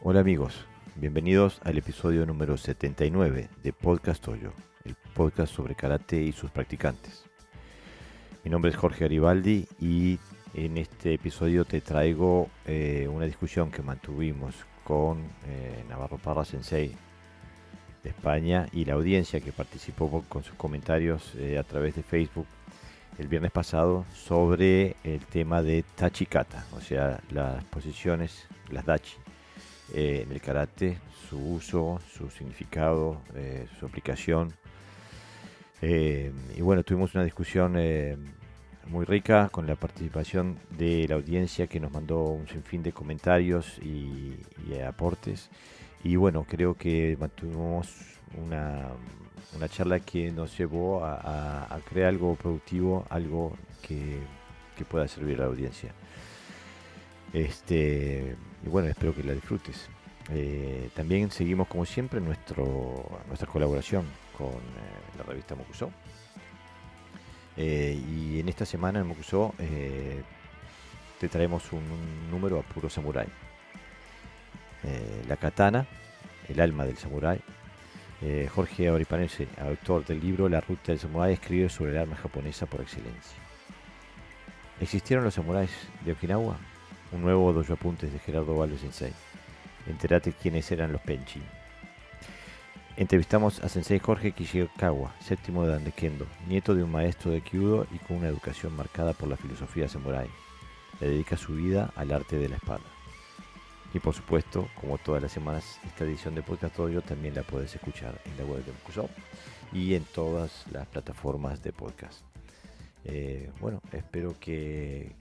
Hola amigos, bienvenidos al episodio número 79 de Podcast Toyo, el podcast sobre karate y sus practicantes. Mi nombre es Jorge Garibaldi y en este episodio te traigo una discusión que mantuvimos con Navarro Parra Sensei de España y la audiencia que participó con sus comentarios a través de Facebook el viernes pasado sobre el tema de Tachikata, o sea, las posiciones, las Dachi. En el karate, su uso, su significado, su aplicación. Y bueno, tuvimos una discusión muy rica con la participación de la audiencia que nos mandó un sinfín de comentarios y aportes. Y bueno, creo que mantuvimos una charla que nos llevó a crear algo productivo, algo que pueda servir a la audiencia. Y bueno, espero que la disfrutes. También seguimos como siempre nuestra colaboración con la revista Mokusou. Y en esta semana en Mokusou te traemos un número a puro samurái. La katana, el alma del samurái. Jorge Oripanese, autor del libro La ruta del samurái, escribe sobre el arma japonesa por excelencia. ¿Existieron los samuráis de Okinawa? Un nuevo dojo apuntes de Gerardo Valve Sensei. Entérate quiénes eran los Penchi. Entrevistamos a Sensei Jorge Kishikawa, séptimo de Dan de Kendo, nieto de un maestro de Kyudo y con una educación marcada por la filosofía samurai. Le dedica su vida al arte de la espada. Y por supuesto, como todas las semanas, esta edición de Podcast Toyo también la puedes escuchar en la web de Mokusou y en todas las plataformas de podcast. Bueno, espero que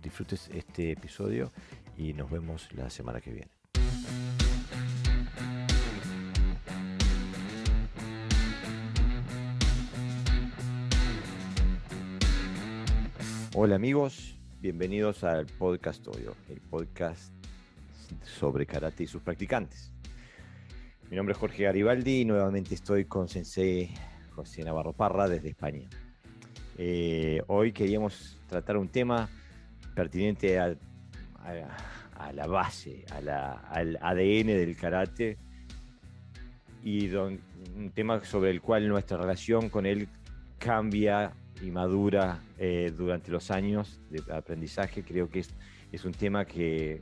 disfrutes este episodio y nos vemos la semana que viene. Hola amigos, bienvenidos al Podcast Toyo, el podcast sobre karate y sus practicantes. Mi nombre es Jorge Garibaldi y nuevamente estoy con Sensei José Navarro Parra desde España. Hoy queríamos tratar un tema pertinente a la base, al ADN del karate y un tema sobre el cual nuestra relación con él cambia y madura durante los años de aprendizaje. Creo que es un tema que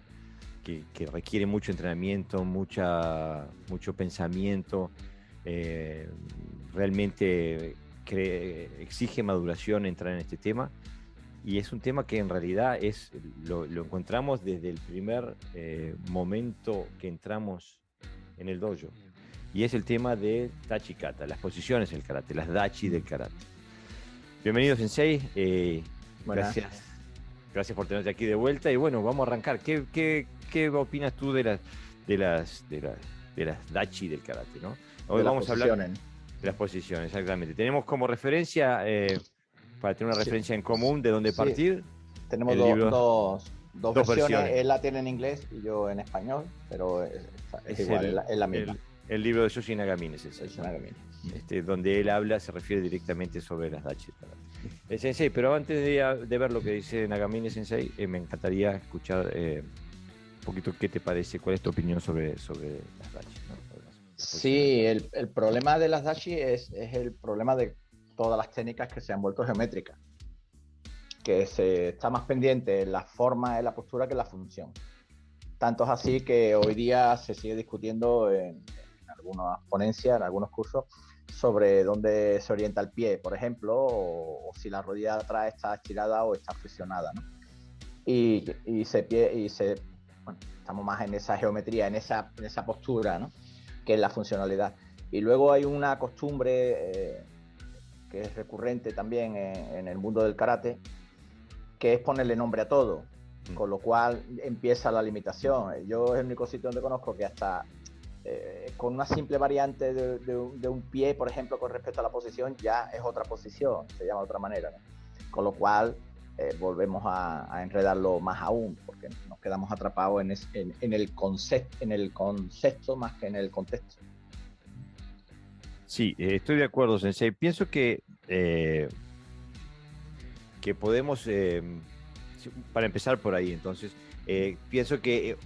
requiere mucho entrenamiento, mucho pensamiento, realmente exige maduración entrar en este tema. Y es un tema que en realidad lo encontramos desde el primer momento que entramos en el dojo. Y es el tema de Tachikata, las posiciones del karate, las dachi del karate. Bienvenido, Sensei. Gracias por tenerte aquí de vuelta. Y bueno, vamos a arrancar. ¿Qué opinas tú de las dachi del karate, ¿no? Hoy vamos a hablar de las posiciones, exactamente. Tenemos como referencia, para tener una referencia en común de dónde partir. Tenemos dos versiones. Él la tiene en inglés y yo en español, pero es igual, es la misma. El libro de Yoshi Nagamine, donde él habla, se refiere directamente sobre las dachi. Sensei, pero antes de ver lo que dice Nagamine Sensei, me encantaría escuchar un poquito qué te parece, cuál es tu opinión sobre las dachi, ¿no? Sí, el problema de las dachi es el problema de todas las técnicas que se han vuelto geométricas, que se está más pendiente en la forma de la postura que en la función. Tanto es así que hoy día se sigue discutiendo en algunas ponencias, en algunos cursos, sobre dónde se orienta el pie, por ejemplo, o si la rodilla de atrás está estirada o está flexionada, ¿no? Bueno, estamos más en esa geometría, en esa postura, ¿no? Que en la funcionalidad. Y luego hay una costumbre que es recurrente también en el mundo del karate, que es ponerle nombre a todo, con lo cual empieza la limitación. Yo es el único sitio donde conozco que hasta con una simple variante de un pie, por ejemplo, con respecto a la posición, ya es otra posición, se llama de otra manera, ¿no? Con lo cual volvemos a enredarlo más aún, porque nos quedamos atrapados en el concepto más que en el contexto. Sí, estoy de acuerdo, Sensei. Pienso que podemos, para empezar por ahí, entonces, pienso que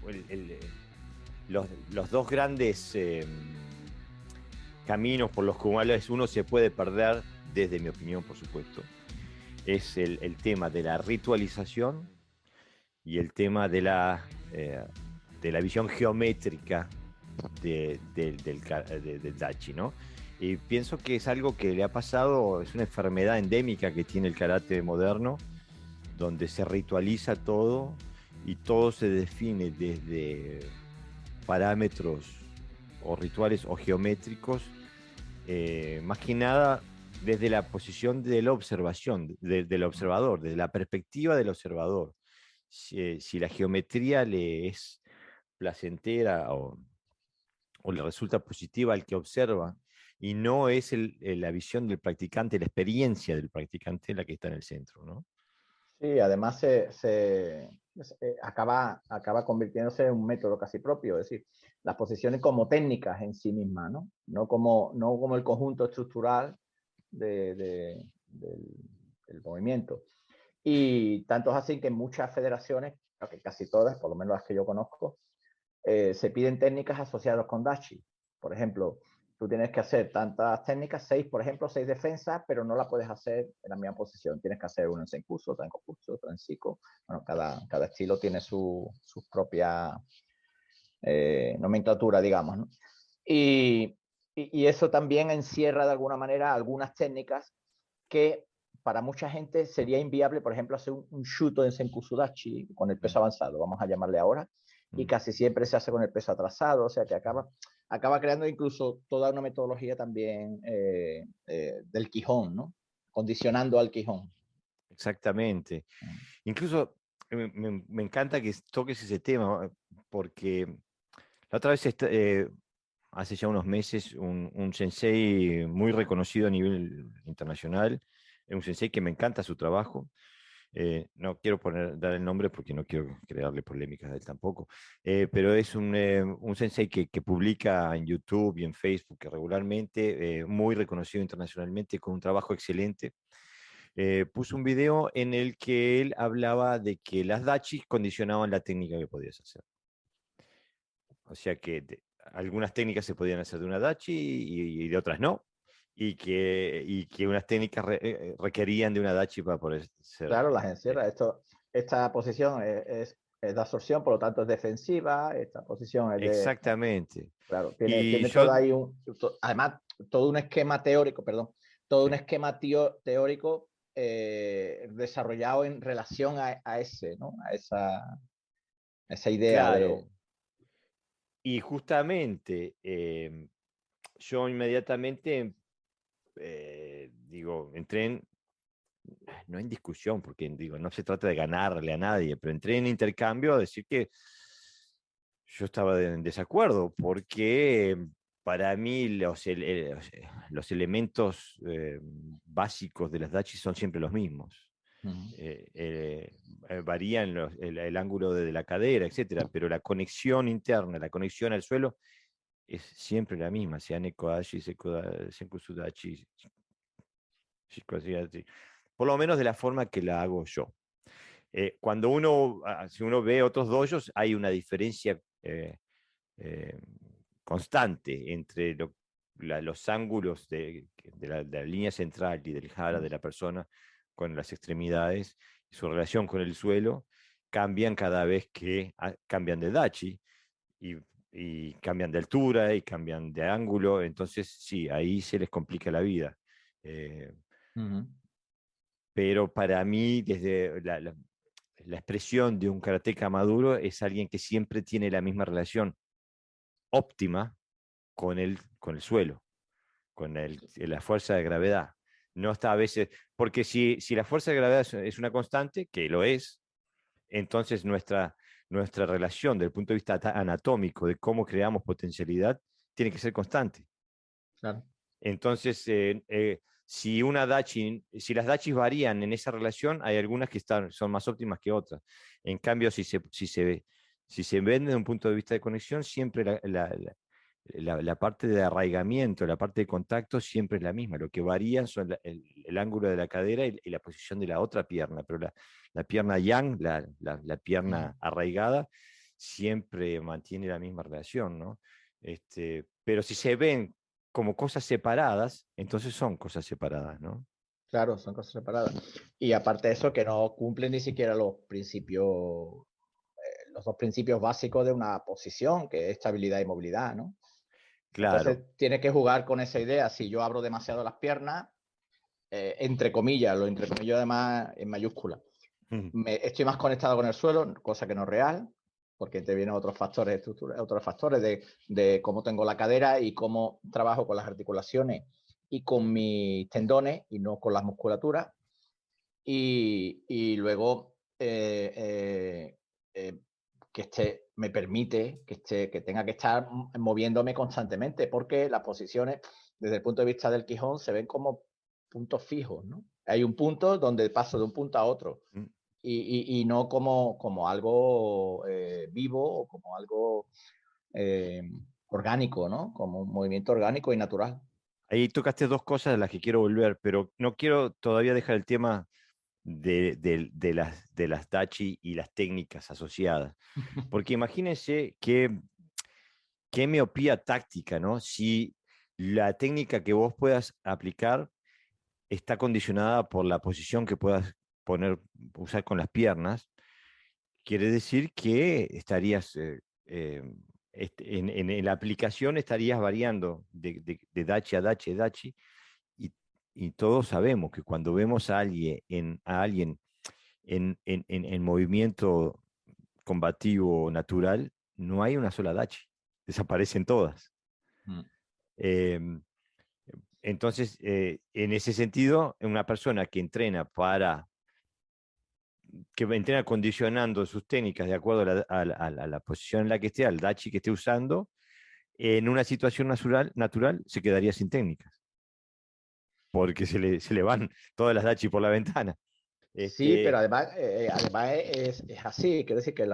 los dos grandes caminos por los cuales uno se puede perder, desde mi opinión, por supuesto, es el tema de la ritualización y el tema de la visión geométrica del Dachi, ¿no? Y pienso que es algo que le ha pasado, es una enfermedad endémica que tiene el karate moderno, donde se ritualiza todo y todo se define desde parámetros o rituales o geométricos, más que nada desde la posición de la observación, del observador, desde la perspectiva del observador. Si la geometría le es placentera o le resulta positiva al que observa, y no es la visión del practicante, la experiencia del practicante la que está en el centro, ¿no? Sí, además acaba convirtiéndose en un método casi propio, es decir, las posiciones como técnicas en sí mismas, ¿no? No como el conjunto estructural del movimiento. Y tanto es así que en muchas federaciones, creo que casi todas, por lo menos las que yo conozco, se piden técnicas asociadas con Dachi. Por ejemplo, tú tienes que hacer tantas técnicas, 6, por ejemplo, 6 defensas, pero no la puedes hacer en la misma posición. Tienes que hacer una en Senkusu, otra en Kokutsu, otra en Siko. Bueno, cada estilo tiene su propia nomenclatura, digamos, ¿no? Y eso también encierra de alguna manera algunas técnicas que para mucha gente sería inviable, por ejemplo, hacer un shuto en Senkusu Dachi con el peso avanzado, vamos a llamarle ahora, y casi siempre se hace con el peso atrasado, o sea que acaba creando incluso toda una metodología también del Quijón, ¿no? Condicionando al Quijón. Exactamente. Incluso me encanta que toques ese tema, porque la otra vez, hace ya unos meses, un sensei muy reconocido a nivel internacional, un sensei que me encanta su trabajo. No quiero dar el nombre porque no quiero crearle polémicas a él tampoco, pero es un sensei que publica en YouTube y en Facebook regularmente, muy reconocido internacionalmente, con un trabajo excelente. Puso un video en el que él hablaba de que las dachis condicionaban la técnica que podías hacer. O sea que algunas técnicas se podían hacer de una dachi y de otras no. Y que unas técnicas requerían de una dachi para poder ser. Claro, las encierra. Esta posición es de absorción, por lo tanto es defensiva. Esta posición es de. Exactamente. Claro, Y tiene todo ahí además, todo un esquema teórico, perdón, todo un esquema teórico desarrollado en relación a ese, ¿no? A esa idea claro. Y justamente yo inmediatamente entré no en discusión, porque no se trata de ganarle a nadie, pero entré en intercambio a decir que yo estaba en desacuerdo, porque para mí los elementos básicos de las dachis son siempre los mismos. Varían el ángulo de la cadera, etcétera, pero la conexión interna, la conexión al suelo es siempre la misma, sea Nekodachi, Senkusudachi, Shikodachi, por lo menos de la forma que la hago yo. Cuando si uno ve otros dojos, hay una diferencia constante entre los ángulos de la línea central y del hara de la persona con las extremidades, su relación con el suelo, cambian cada vez que cambian de dachi y cambian de altura y cambian de ángulo. Entonces, sí, ahí se les complica la vida. Pero para mí, desde la expresión de un karateka maduro es alguien que siempre tiene la misma relación óptima con el suelo, con la fuerza de gravedad. No está a veces, porque si la fuerza de gravedad es una constante, que lo es, entonces nuestra relación desde el punto de vista anatómico de cómo creamos potencialidad tiene que ser constante. Claro. Entonces, si las dachis varían en esa relación, hay algunas que son más óptimas que otras. En cambio, si se ven desde un punto de vista de conexión, siempre la parte de arraigamiento, la parte de contacto siempre es la misma. Lo que varía son el ángulo de la cadera y la posición de la otra pierna, pero la pierna yang, la pierna arraigada, siempre mantiene la misma relación, ¿no? Pero si se ven como cosas separadas, entonces son cosas separadas, ¿no? Claro, son cosas separadas. Y aparte de eso, que no cumplen ni siquiera los dos principios básicos de una posición, que es estabilidad y movilidad, ¿no? Claro. Entonces tienes que jugar con esa idea. Si yo abro demasiado las piernas, entre comillas, lo entre comillas además en mayúscula, estoy más conectado con el suelo, cosa que no es real, porque te vienen otros factores, otros factores de cómo tengo la cadera y cómo trabajo con las articulaciones y con mis tendones y no con las musculaturas. Y luego que me permite que tenga que estar moviéndome constantemente, porque las posiciones, desde el punto de vista del Quijón, se ven como puntos fijos, ¿no? Hay un punto donde paso de un punto a otro y no como algo vivo o como algo eh, orgánico, ¿no? Como un movimiento orgánico y natural. Ahí tocaste dos cosas a las que quiero volver, pero no quiero todavía dejar el tema de las Dachi y las técnicas asociadas. Porque imagínense qué miopía táctica, ¿no? Si la técnica que vos puedas aplicar está condicionada por la posición que puedas usar con las piernas, quiere decir que estarías en la aplicación estarías variando de Dachi a Dachi a Dachi, y todos sabemos que cuando vemos a alguien en movimiento combativo natural, no hay una sola Dachi, desaparecen todas. Mm. Eh, entonces, en ese sentido, una persona que entrena condicionando sus técnicas de acuerdo a la posición en la que esté, al Dachi que esté usando, en una situación natural se quedaría sin técnicas, porque se le van todas las Dachi por la ventana. Sí, pero Este, además es así. Quiero decir que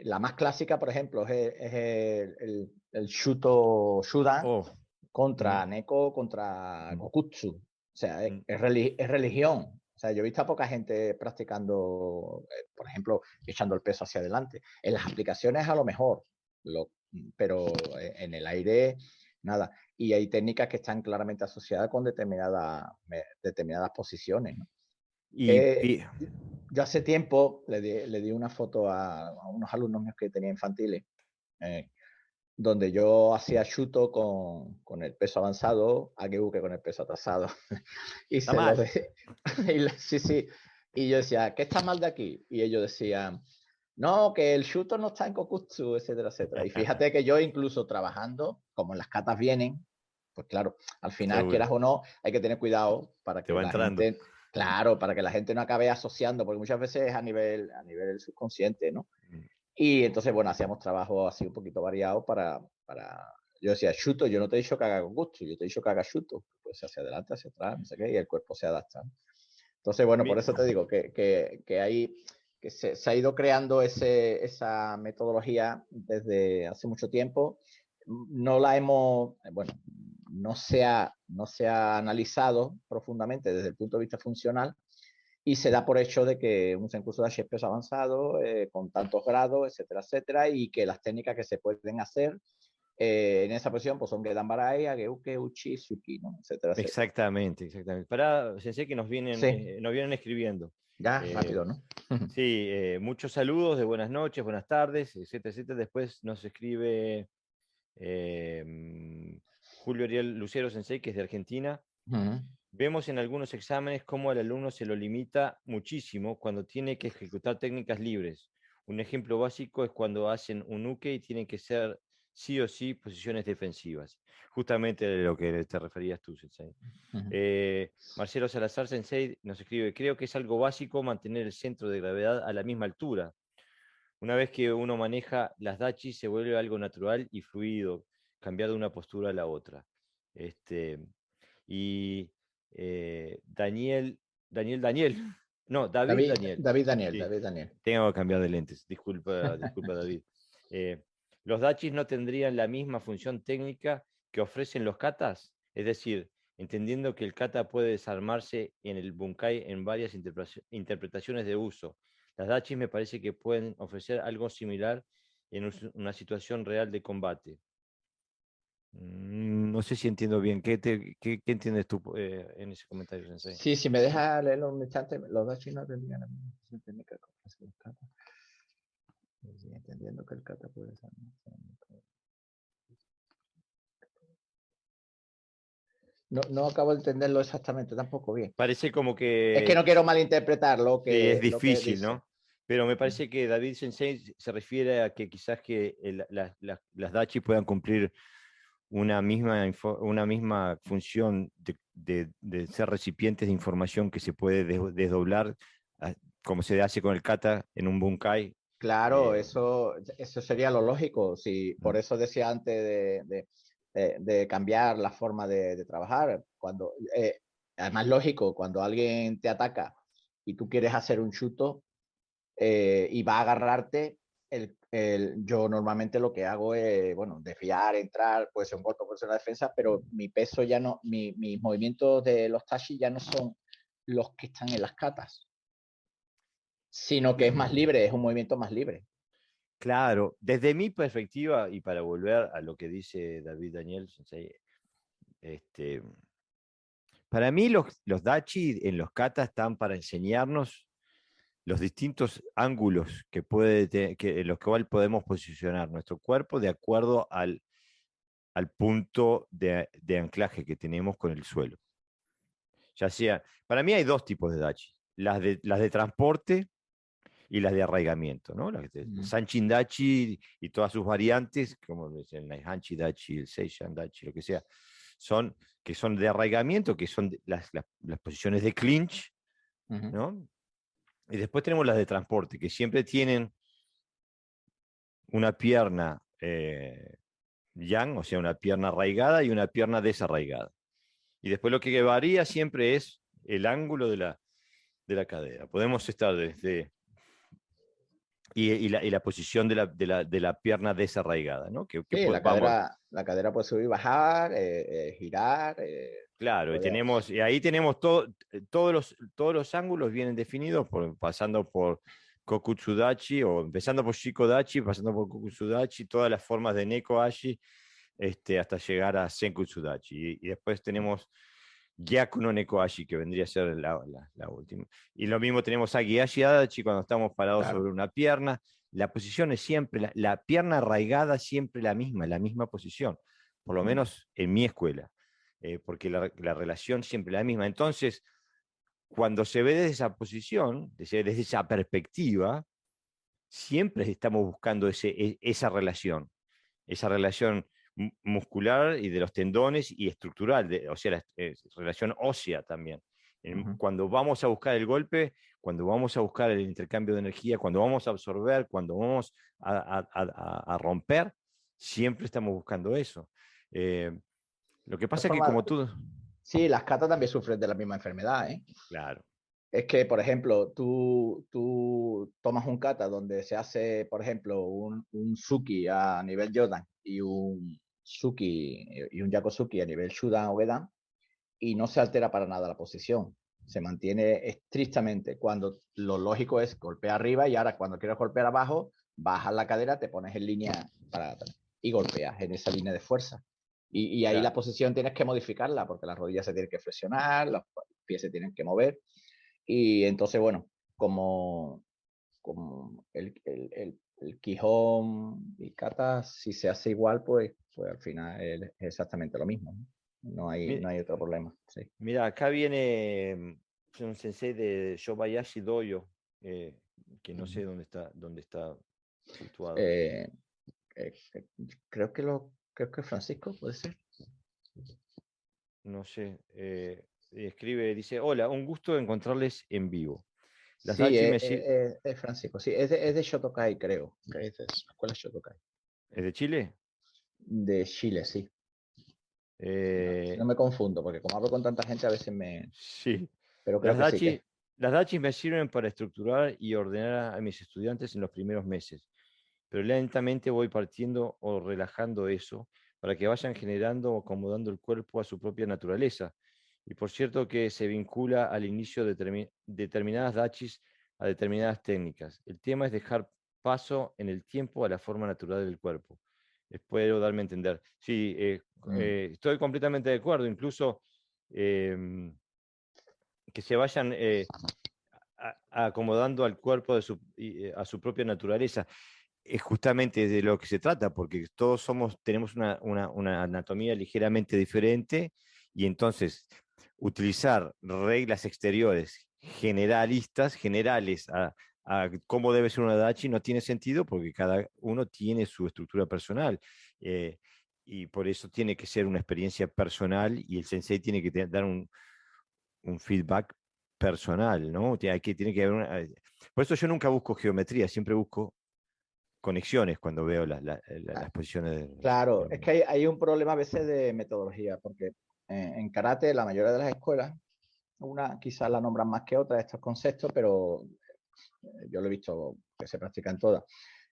la más clásica, por ejemplo, es el Shuto Shudan oh, contra mm, Neko, contra mm, Kokutsu. O sea, mm, es religión. O sea, yo he visto a poca gente practicando, por ejemplo, echando el peso hacia adelante. En las aplicaciones a lo mejor, pero en el aire, nada. Y hay técnicas que están claramente asociadas con determinadas posiciones, ¿no? y, Eh, y- yo hace tiempo le di una foto a unos alumnos míos que tenía infantiles, eh, donde yo hacía chuto con el peso avanzado, a que con el peso atrasado. Y está se lo mal. de... sí, sí. Y yo decía, ¿qué está mal de aquí? Y ellos decían, no, que el chuto no está en Kokutsu, etcétera, etcétera. Y fíjate que yo incluso trabajando, como en las catas vienen, pues claro, al final, Seguro, quieras o no, hay que tener cuidado para te que va la entrando. gente, claro, para que la gente no acabe asociando, porque muchas veces es a nivel subconsciente, ¿no? Mm. Y entonces, bueno, hacíamos trabajo así un poquito variado para... Yo decía, chuto, yo no te he dicho que haga con gusto, yo te he dicho que haga chuto, pues hacia adelante, hacia atrás, no sé qué, y el cuerpo se adapta. Entonces, bueno, por Mi- eso te digo que se ha ido creando esa metodología desde hace mucho tiempo. No la hemos, bueno, no se ha analizado profundamente desde el punto de vista funcional y se da por hecho de que un curso de HSP es avanzado, con tantos grados, etcétera, etcétera, y que las técnicas que se pueden hacer en esa posición pues son Gedan Barai, Ageuke, Uchi, Suki, ¿no? Etcétera, etcétera. Exactamente, exactamente. Para, Sensei, que Sí, nos vienen escribiendo. ya, Eh, rápido, ¿no? sí, muchos saludos de buenas noches, buenas tardes, etcétera, etcétera. Después nos escribe Julio Ariel Lucero Sensei, que es de Argentina. Vemos en algunos exámenes cómo al alumno se lo limita muchísimo cuando tiene que ejecutar técnicas libres. Un ejemplo básico es cuando hacen un uke y tienen que ser sí o sí posiciones defensivas. Justamente de lo que te referías tú, Sensei. Marcelo Salazar Sensei nos escribe, creo que es algo básico mantener el centro de gravedad a la misma altura. Una vez que uno maneja las dachis se vuelve algo natural y fluido, cambiar de una postura a la otra. Este, y Daniel, no, David David, Daniel. David Daniel, Sí, David Daniel. tengo que cambiar de lentes. Disculpa, disculpa, David. Los dachis no tendrían la misma función técnica que ofrecen los katas, es decir, entendiendo que el kata puede desarmarse en el bunkai en varias interpretaciones de uso. Las dachis me parece que pueden ofrecer algo similar en una situación real de combate. No sé si entiendo bien. ¿Qué entiendes tú en ese comentario, Sensei? Sí, si me deja leerlo un instante, los dos chinos tendrían la misma función técnica que ofrecen los katas. Sí, entendiendo que el kata puede ser. No acabo de entenderlo exactamente tampoco bien. Parece como Es que que no quiero malinterpretar sí, es lo que difícil, dice. ¿no? Pero me parece que David Sensei se refiere a que quizás que las dachis puedan cumplir una misma función de ser recipientes de información que se puede desdoblar, como se hace con el kata en un bunkai. Claro, eh, eso sería lo lógico. Si, por eso decía antes de cambiar la forma de trabajar. Además, lógico, cuando alguien te ataca y tú quieres hacer un chuto y va a agarrarte, yo normalmente lo que hago es, bueno, desviar, entrar, puede ser un golpe, puede ser una defensa, pero mi peso ya no, mis movimientos de los tashi ya no son los que están en las katas, sino que es más libre, es un movimiento más libre. claro, desde mi perspectiva, y para volver a lo que dice David Daniel Sensei, este, para mí los dachi en los katas están para enseñarnos los distintos ángulos en los cuales podemos posicionar nuestro cuerpo de acuerdo al punto de anclaje que tenemos con el suelo. Ya sea, para mí hay dos tipos de dachi, las de transporte y las de arraigamiento, ¿no? Las de Sanchin Dachi y todas sus variantes, como el Naihanchi Dachi, el Seishan Dachi, lo que sea, que son de arraigamiento, que son las posiciones de clinch, ¿no? Y después tenemos las de transporte, que siempre tienen una pierna yang, o sea, una pierna arraigada y una pierna desarraigada. Y después lo que varía siempre es el ángulo de la cadera. Podemos estar desde... Y la posición de la pierna desarraigada, ¿no? Sí, Vamos, la cadera puede subir, bajar, girar. claro, Puede, y ahí tenemos todos los ángulos vienen definidos, pasando por Kokutsudachi, o empezando por Shikodachi, pasando por Kokutsudachi, todas las formas de Nekoashi, hasta llegar a Senkutsudachi. Y después tenemos Gyaku no Nekoashi, que vendría a ser la última. Y lo mismo tenemos Agiashi Adachi cuando estamos parados claro. sobre una pierna. La posición es siempre, la pierna arraigada siempre la misma posición, por lo menos en mi escuela, porque la relación siempre es la misma. Entonces, cuando se ve desde esa posición, desde esa perspectiva, siempre estamos buscando esa relación muscular y de los tendones y estructural, o sea, la relación ósea también. Cuando vamos a buscar el golpe, cuando vamos a buscar el intercambio de energía, cuando vamos a absorber, cuando vamos a romper, siempre estamos buscando eso. Lo que De pasa es que forma, como tú... sí, las catas también sufren de la misma enfermedad, ¿eh? Claro. Es que, por ejemplo, tú tomas un kata donde se hace, por ejemplo, un suki a nivel Yodan y un suki y un yakosuki a nivel Shudan o Gedan y no se altera para nada la posición. Se mantiene estrictamente. Cuando lo lógico es golpear arriba y ahora cuando quieres golpear abajo, bajas la cadera, te pones en línea y golpeas en esa línea de fuerza. Y ahí Claro. la posición tienes que modificarla porque las rodillas se tienen que flexionar, los pies se tienen que mover. Y entonces, bueno, como el Quijón y Kata, si se hace igual, pues al final es exactamente lo mismo. No hay otro problema. Sí. Mira, acá viene un sensei de Shobayashi Doyo, que no sé dónde está situado. Eh, eh, eh, creo que Francisco puede ser. No sé. Dice, hola, un gusto encontrarles en vivo. Las Sí, Dachi es Francisco. Sí, es de Shotokai, creo. Es de la escuela Shotokai. ¿Es de Chile? De Chile, sí. Si no Eh, me confundo, porque como hablo con tanta gente, a veces me. sí. Pero creo Las que sí. Dachi, las Dachis me sirven para estructurar y ordenar a mis estudiantes en los primeros meses, pero lentamente voy partiendo o relajando eso para que vayan generando o acomodando el cuerpo a su propia naturaleza. Y por cierto que se vincula al inicio de determinadas dachis a determinadas técnicas. El tema es dejar paso en el tiempo a la forma natural del cuerpo. Espero darme a entender. Sí, estoy completamente de acuerdo. Incluso em, que se vayan acomodando al cuerpo a su propia naturaleza. Es justamente de lo que se trata, porque todos tenemos una anatomía ligeramente diferente y entonces utilizar reglas exteriores generales a cómo debe ser una dachi no tiene sentido porque cada uno tiene su estructura personal. eh, y por eso tiene que ser una experiencia personal y el sensei tiene que dar un feedback personal, ¿no? Tiene que haber por eso yo nunca busco geometría, siempre busco conexiones cuando veo las posiciones Claro, es que hay un problema a veces de metodología, porque en karate la mayoría de las escuelas, una quizás la nombran más que otra estos conceptos, pero yo lo he visto que se practica en todas,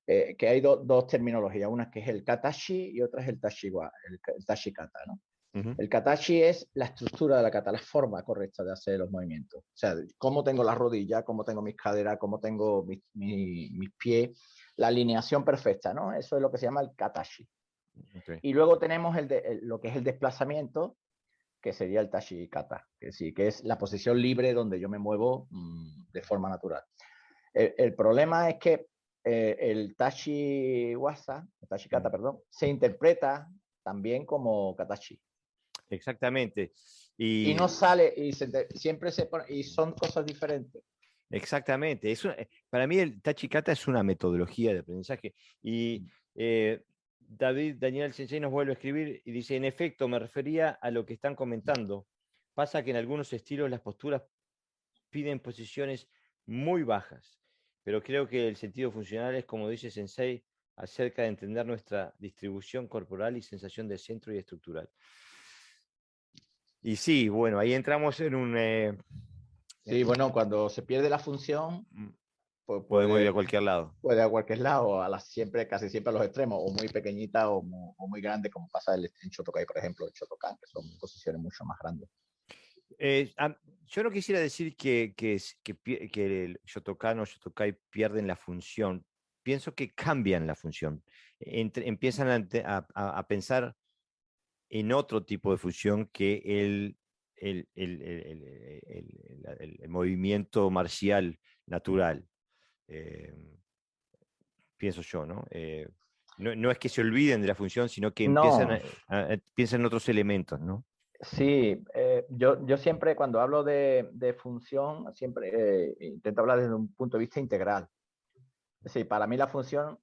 que hay dos terminologías, una que es el katashi y otra es el tashiwa, el tashikata, ¿no? Uh-huh. El katashi es la estructura de la kata, la forma correcta de hacer los movimientos. O sea, cómo tengo las rodillas, cómo tengo mis caderas, cómo tengo mis pies, la alineación perfecta, ¿no? Eso es lo que se llama el katashi. Okay. Y luego tenemos lo que es el desplazamiento, que sería el tashikata, que sí, que es la posición libre donde yo me muevo de forma natural. El problema es que el tashikata, perdón, se interpreta también como katashi. Exactamente. Y no sale, siempre se pone, y son cosas diferentes. Exactamente. Para mí el Tachikata es una metodología de aprendizaje. Y Daniel Sensei nos vuelve a escribir y dice, en efecto, me refería a lo que están comentando. Pasa que en algunos estilos las posturas piden posiciones muy bajas, pero creo que el sentido funcional es, como dice Sensei, acerca de entender nuestra distribución corporal y sensación de centro y estructural. Y sí, bueno, ahí entramos en un... Sí, bueno, cuando se pierde la función, pues podemos ir a cualquier lado. puede a cualquier lado, casi siempre a los extremos, o muy pequeñita o muy grande, como pasa en Shotokai, por ejemplo, en Shotokan, que son posiciones mucho más grandes. Yo no quisiera decir que el Shotokan o Shotokai pierden la función. Pienso que cambian la función. Empiezan a pensar en otro tipo de función que el movimiento marcial natural. Pienso yo, ¿no? No es que se olviden de la función, sino que empiezan No, piensan en otros elementos, ¿no? sí, yo siempre cuando hablo de función, siempre intento hablar desde un punto de vista integral. Sí, para mí la función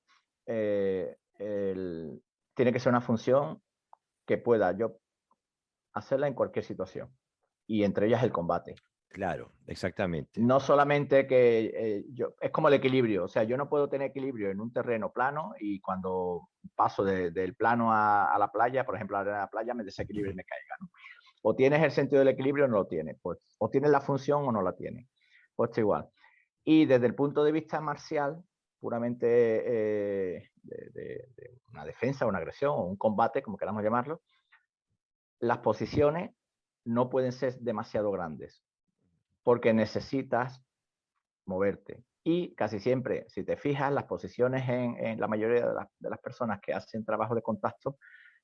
tiene que ser una función que pueda yo hacerla en cualquier situación, y entre ellas el combate. Claro, exactamente. No solamente que es como el equilibrio, o sea, yo no puedo tener equilibrio en un terreno plano y cuando paso del plano a la playa, por ejemplo, a la playa me desequilibro y me caiga, ¿no? O tienes el sentido del equilibrio o no lo tienes, pues, o tienes la función o no la tienes, pues está igual. Y desde el punto de vista marcial, puramente de una defensa, una agresión o un combate, como queramos llamarlo, las posiciones no pueden ser demasiado grandes porque necesitas moverte. Y casi siempre, si te fijas, las posiciones en la mayoría de las personas que hacen trabajo de contacto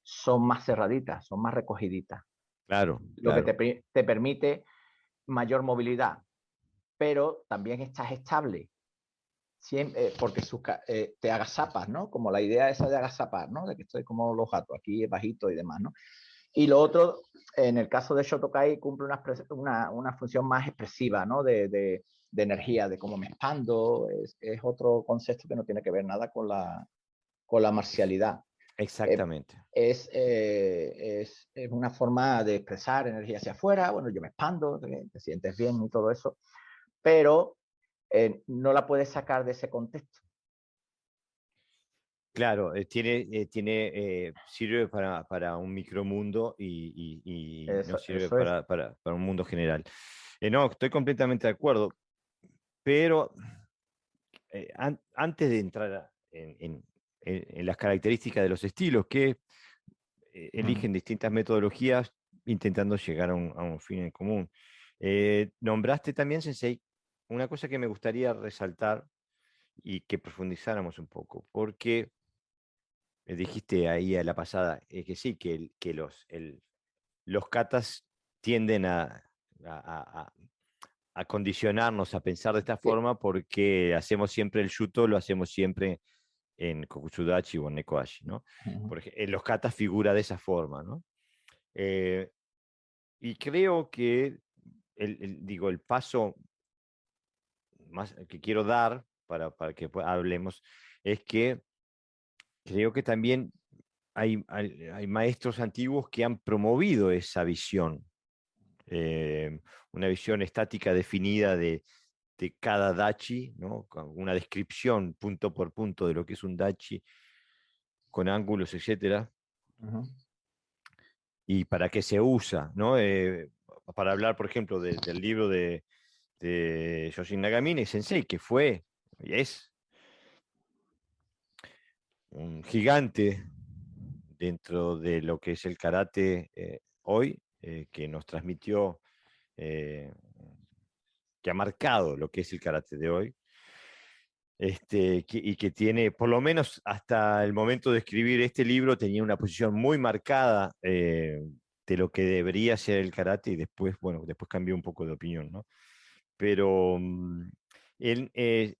son más cerraditas, son más recogiditas, Claro, lo que claro. te permite mayor movilidad, pero también estás estable, siempre, porque te agazapas, ¿no? Como la idea esa de agazapar, ¿no? De que estoy como los gatos, aquí bajito y demás, ¿no? Y lo otro, en el caso de Shotokai, cumple una función más expresiva, ¿no? De energía, de cómo me expando. Es otro concepto que no tiene que ver nada con la marcialidad. Exactamente. Es una forma de expresar energía hacia afuera. Bueno, yo me expando, te sientes bien y todo eso, pero no la puedes sacar de ese contexto. Claro, sirve para un micromundo y no sirve Eso es. para un mundo general. No, estoy completamente de acuerdo, pero antes de entrar en las características de los estilos, que eligen distintas metodologías intentando llegar a un fin en común. Nombraste también, Sensei, una cosa que me gustaría resaltar y que profundizáramos un poco, porque dijiste ahí a la pasada, que sí, que los katas tienden a- a condicionarnos a pensar de esta Sí. forma porque hacemos siempre el yuto, lo hacemos siempre en Kokutsudachi o en Nekodachi, ¿no? Ujú. En los katas figura de esa forma, ¿no? Eh, y creo que digo, el paso más que quiero dar para que hablemos es que creo que también hay maestros antiguos que han promovido esa visión, una visión estática definida de cada dachi, ¿no? Con una descripción punto por punto de lo que es un dachi, con ángulos, etcétera, Ujú. y para qué se usa, ¿no? Para hablar, por ejemplo, del libro de Yoshin Nagamine Sensei, que fue y es un gigante dentro de lo que es el karate hoy, que nos transmitió, eh, que ha marcado lo que es el karate de hoy, y que tiene, por lo menos hasta el momento de escribir este libro, tenía una posición muy marcada de lo que debería ser el karate y después, bueno, después cambió un poco de opinión, ¿no? Pero él,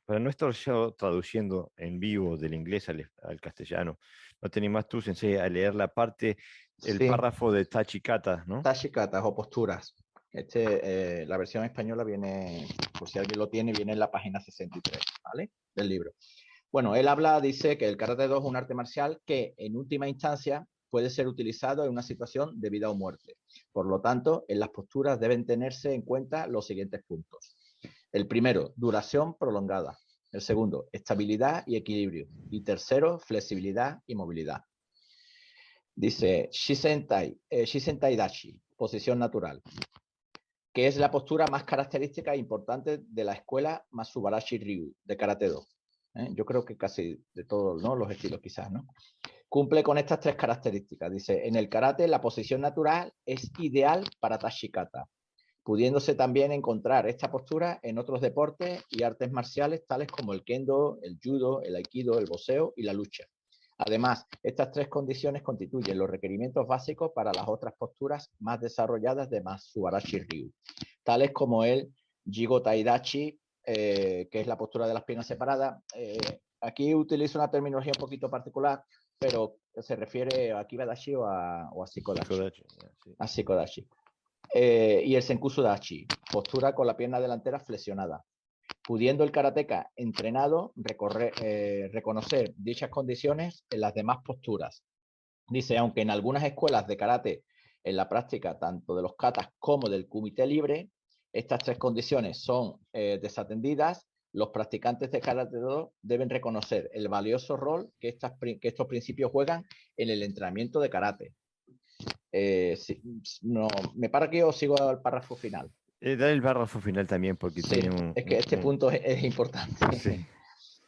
para no estar yo traduciendo en vivo del inglés al castellano, ¿no te animás tú, Sensei, a leer la parte, el Sí, párrafo de Tachikata, ¿no? tashikatas o posturas. La versión española viene, por si alguien lo tiene, viene en la página 63, ¿vale? Del libro. Bueno, él habla, dice que el Karate-Do es un arte marcial que en última instancia puede ser utilizado en una situación de vida o muerte. Por lo tanto, en las posturas deben tenerse en cuenta los siguientes puntos. El primero, duración prolongada. El segundo, estabilidad y equilibrio. Y tercero, flexibilidad y movilidad. Dice Shisentai Dashi, posición natural, que es la postura más característica e importante de la escuela Masubarashi Ryu de Karate-Do. Yo creo que casi de todos, ¿no? Los estilos quizás, ¿no? Cumple con estas tres características. Dice, en el karate la posición natural es ideal para Tashikata, pudiéndose también encontrar esta postura en otros deportes y artes marciales tales como el kendo, el judo, el aikido, el boxeo y la lucha. Además, estas tres condiciones constituyen los requerimientos básicos para las otras posturas más desarrolladas de Masubarashi Ryu, tales como el Jigo Taidachi, que es la postura de las piernas separadas. Aquí utilizo una terminología un poquito particular, pero se refiere a Kibadashi o a Shikodashi. Sí. A Shikodashi. Y el Senkusu Dachi, postura con la pierna delantera flexionada, pudiendo el karateka entrenado reconocer dichas condiciones en las demás posturas. Dice, aunque en algunas escuelas de karate, en la práctica tanto de los katas como del kumite libre, estas tres condiciones son desatendidas, los practicantes de karate-do deben reconocer el valioso rol que estos principios juegan en el entrenamiento de karate. Sí, no, ¿me paro aquí o sigo al párrafo final? Da el párrafo final también porque Sí, tiene es que este punto es importante. sí.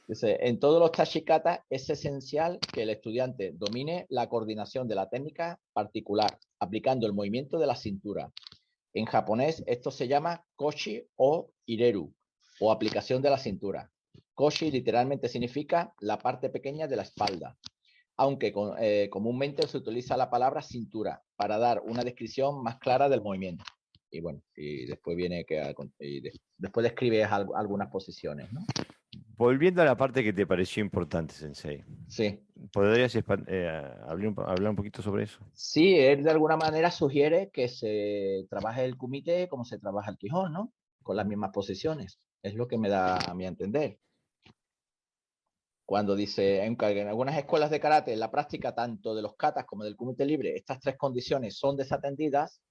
Dice, en todos los tashikata es esencial que el estudiante domine la coordinación de la técnica particular, aplicando el movimiento de la cintura. En japonés esto se llama koshi o ireru, o aplicación de la cintura. Koshi literalmente significa la parte pequeña de la espalda, aunque comúnmente se utiliza la palabra cintura para dar una descripción más clara del movimiento. Y bueno, y después viene después describes algunas posiciones, ¿no? Volviendo a la parte que te pareció importante, Sensei, Sí. ¿podrías hablar un poquito sobre eso? Sí, él de alguna manera sugiere que se trabaje el kumite como se trabaja el Quijón, ¿no? Con las mismas posiciones. Es lo que me da a mi entender. Cuando dice, en algunas escuelas de karate, en la práctica tanto de los katas como del kumite libre, estas tres condiciones son desatendidas,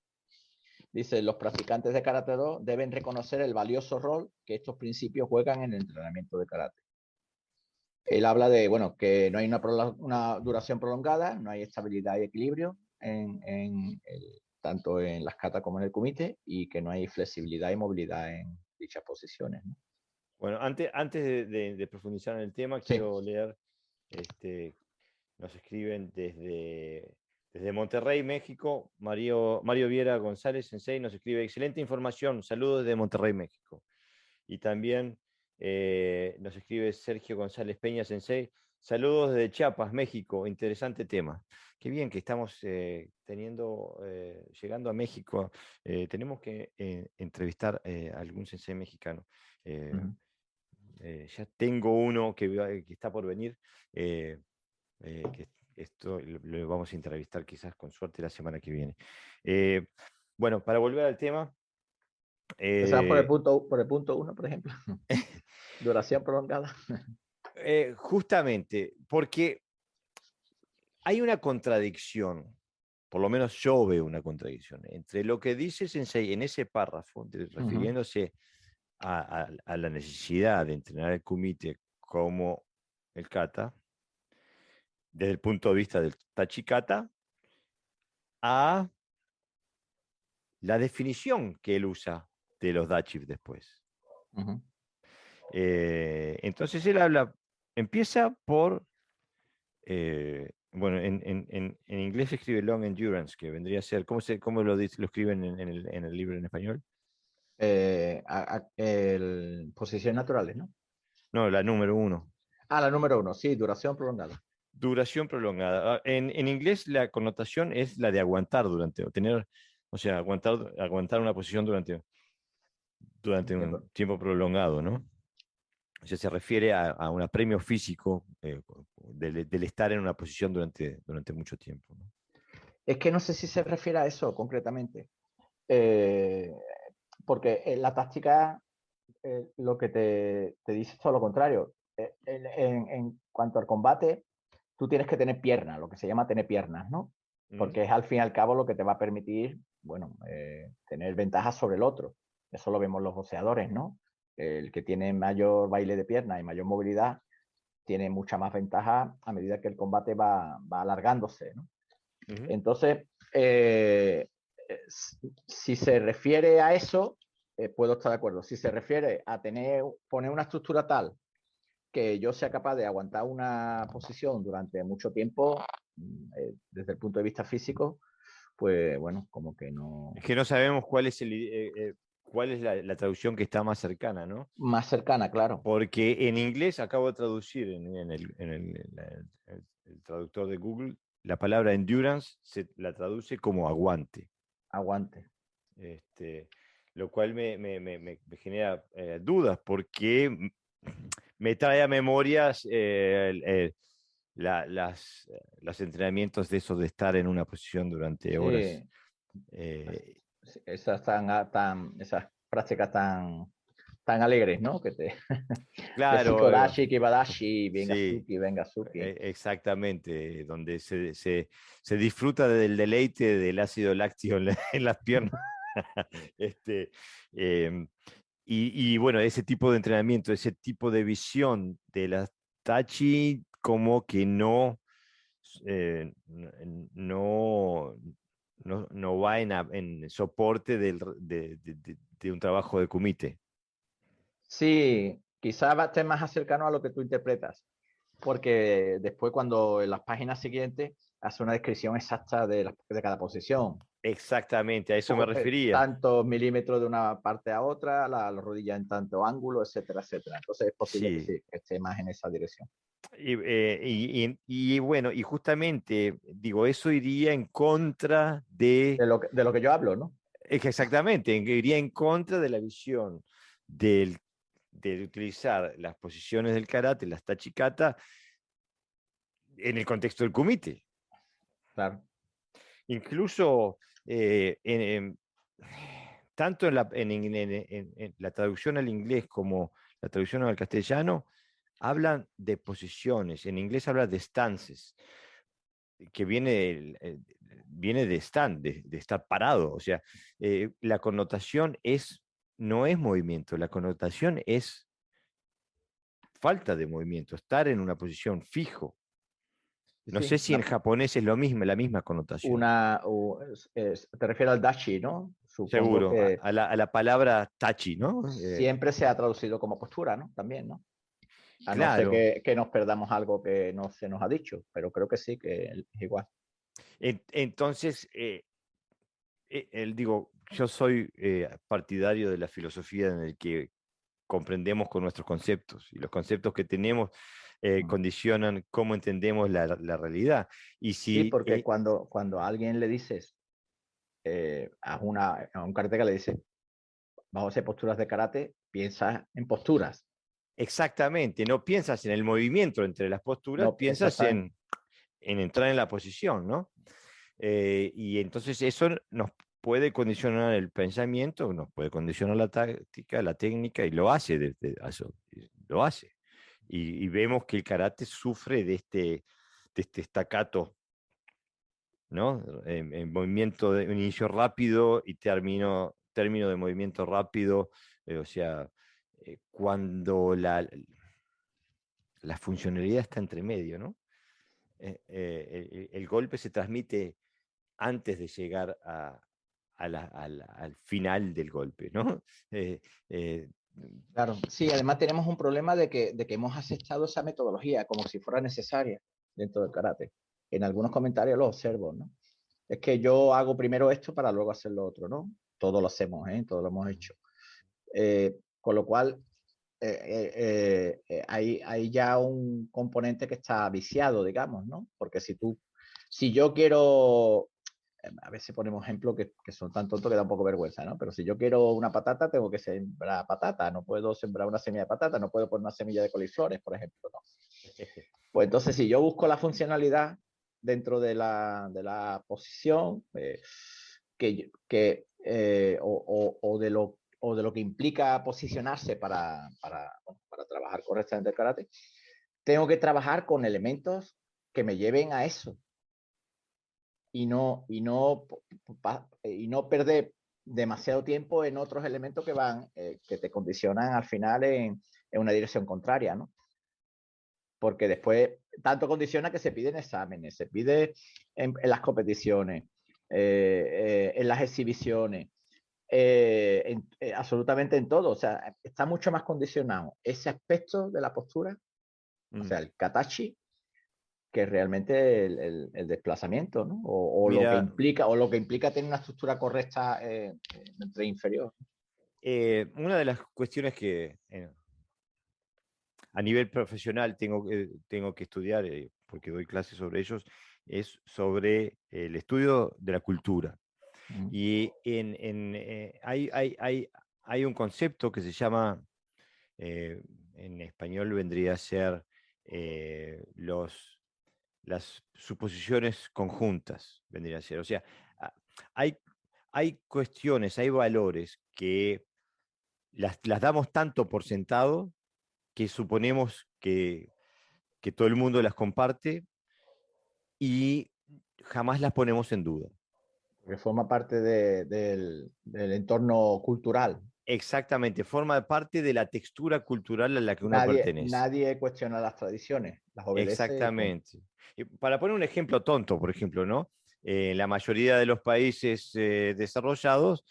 dice, los practicantes de karate-do deben reconocer el valioso rol que estos principios juegan en el entrenamiento de karate. Él habla de, bueno, que no hay una duración prolongada, no hay estabilidad y equilibrio tanto en las katas como en el kumite, y que no hay flexibilidad y movilidad en dichas posiciones, ¿no? Bueno, antes de profundizar en el tema, Sí. quiero leer, este, nos escriben desde Desde Monterrey, México, Mario Viera González Sensei nos escribe: excelente información, saludos desde Monterrey, México. Y también nos escribe Sergio González Peña Sensei: saludos desde Chiapas, México, interesante tema. Qué bien que estamos llegando a México. Tenemos que entrevistar a algún sensei mexicano. Ujú. Ya tengo uno que está por venir, que esto lo vamos a entrevistar quizás con suerte la semana que viene. Bueno, para volver al tema. Empezamos por el punto uno, por ejemplo. Duración prolongada. Justamente, porque hay una contradicción, por lo menos yo veo una contradicción, entre lo que dice Sensei en ese párrafo, refiriéndose a la necesidad de entrenar el kumite como el kata, desde el punto de vista del tachikata, a la definición que él usa de los dachis después. Uh-huh. Entonces él empieza por, bueno, en inglés se escribe long endurance, que vendría a ser, ¿cómo lo escriben en el libro en español? Posiciones naturales, ¿no? No, la número 1. Ah, la número 1, sí, duración prolongada. Duración prolongada. En inglés la connotación es la de aguantar o sea, aguantar una posición durante un tiempo prolongado, ¿no? O sea, se refiere a un apremio físico del estar en una posición durante mucho tiempo, ¿no? Es que no sé si se refiere a eso concretamente, porque en la táctica lo que te dice es todo lo contrario. En cuanto al combate, tú tienes que tener piernas, lo que se llama tener piernas, ¿no? Porque es al fin y al cabo lo que te va a permitir, bueno, tener ventajas sobre el otro. Eso lo vemos los boxeadores, ¿no? El que tiene mayor baile de piernas y mayor movilidad tiene mucha más ventaja a medida que el combate va alargándose, ¿no? Entonces, si se refiere a eso, puedo estar de acuerdo. Si se refiere a poner una estructura tal que yo sea capaz de aguantar una posición durante mucho tiempo, desde el punto de vista físico, pues bueno, como que no. Es que no sabemos cuál es la traducción que está más cercana, ¿no? Más cercana, claro. Porque en inglés acabo de traducir en el traductor de Google, la palabra endurance la traduce como aguante. Aguante. Lo cual me genera dudas, porque me trae a memorias los entrenamientos de eso de estar en una posición durante horas. Esas prácticas tan alegres, ¿no? Que te Claro, Shikodashi, Kibadashi, venga sí, Suki, venga Suki. exactamente, donde se disfruta del deleite del ácido lácteo en las piernas. Y bueno, ese tipo de entrenamiento, ese tipo de visión de las Tachi, como que no va en soporte de un trabajo de kumite. Sí, quizás va a estar más cercano a lo que tú interpretas, porque después cuando en las páginas siguientes hace una descripción exacta de cada posición. Exactamente, a eso me refería. Tantos milímetros de una parte a otra, la rodilla en tanto ángulo, etcétera, etcétera. Entonces es posible que sí, que esté más en esa dirección. Y bueno, y justamente, digo, eso iría en contra de lo que yo hablo, ¿no? Exactamente, iría en contra de la visión de utilizar las posiciones del karate, las tachikata, en el contexto del kumite. Claro. Incluso tanto en la traducción al inglés como la traducción al castellano, hablan de posiciones. En inglés habla de stances, que viene de stand, de estar parado. O sea, la connotación no es movimiento, la connotación es falta de movimiento, estar en una posición fijo. No sé si en japonés es lo mismo, la misma connotación. Te refieres al dashi, ¿no? Supongo Seguro, que a la palabra tachi, ¿no? siempre se ha traducido como postura, ¿no? También, ¿no? A no ser Claro. que nos perdamos algo que no se nos ha dicho, pero creo que sí, que es igual. Entonces, digo, yo soy partidario de la filosofía en el que comprendemos con nuestros conceptos y los conceptos que tenemos condicionan cómo entendemos la realidad. Y Sí, si, porque cuando a alguien le dices, a un karateka le dices, vamos a hacer posturas de karate, piensas en posturas. exactamente, no piensas en el movimiento entre las posturas, No, piensas exactamente. en entrar en la posición, ¿no? Y entonces eso nos puede condicionar el pensamiento, nos puede condicionar la táctica, la técnica, y lo hace, lo hace. Y vemos que el karate sufre de este staccato, ¿no? En movimiento de un inicio rápido y término de movimiento rápido, o sea, cuando la funcionalidad está entre medio, ¿no? El golpe se transmite antes de llegar al final del golpe, ¿no? Eh, eh, Claro, sí, además tenemos un problema de que hemos aceptado esa metodología como si fuera necesaria dentro del karate. En algunos comentarios lo observo, ¿no? Es que yo hago primero esto para luego hacer lo otro, ¿no? Todo lo hacemos, ¿eh? Todo lo hemos hecho. Con lo cual, hay ya un componente que está viciado, digamos, ¿no? Porque si yo quiero, a veces ponemos ejemplos que son tan tontos que da un poco vergüenza, ¿no? Pero si yo quiero una patata, tengo que sembrar patata, no puedo sembrar una semilla de patata, no puedo poner una semilla de coliflores, por ejemplo, ¿no? Pues entonces, si yo busco la funcionalidad dentro de la posición, o de lo que implica posicionarse para trabajar correctamente el karate, tengo que trabajar con elementos que me lleven a eso y no perder demasiado tiempo en otros elementos que te condicionan al final en una dirección contraria, ¿no? Porque después tanto condiciona que se piden exámenes, se pide en las competiciones, en las exhibiciones, absolutamente en todo. O sea, está mucho más condicionado ese aspecto de la postura, o sea, el katachi, que realmente el desplazamiento, ¿no? O lo que Mira, implica tener una estructura correcta entre inferior. una de las cuestiones que a nivel profesional tengo que estudiar, porque doy clases sobre ellos, es sobre el estudio de la cultura. Mm. Y hay un concepto que se llama, en español vendría a ser las suposiciones conjuntas, vendría a ser. O sea, a- hay, hay cuestiones, hay valores que las damos tanto por sentado que suponemos que todo el mundo las comparte y jamás las ponemos en duda. Que forma parte del entorno cultural. Exactamente, forma parte de la textura cultural a la que uno pertenece. Nadie cuestiona las tradiciones, las obedece y punto. Exactamente. Y para poner un ejemplo tonto, por ejemplo, ¿no? En la mayoría de los países desarrollados,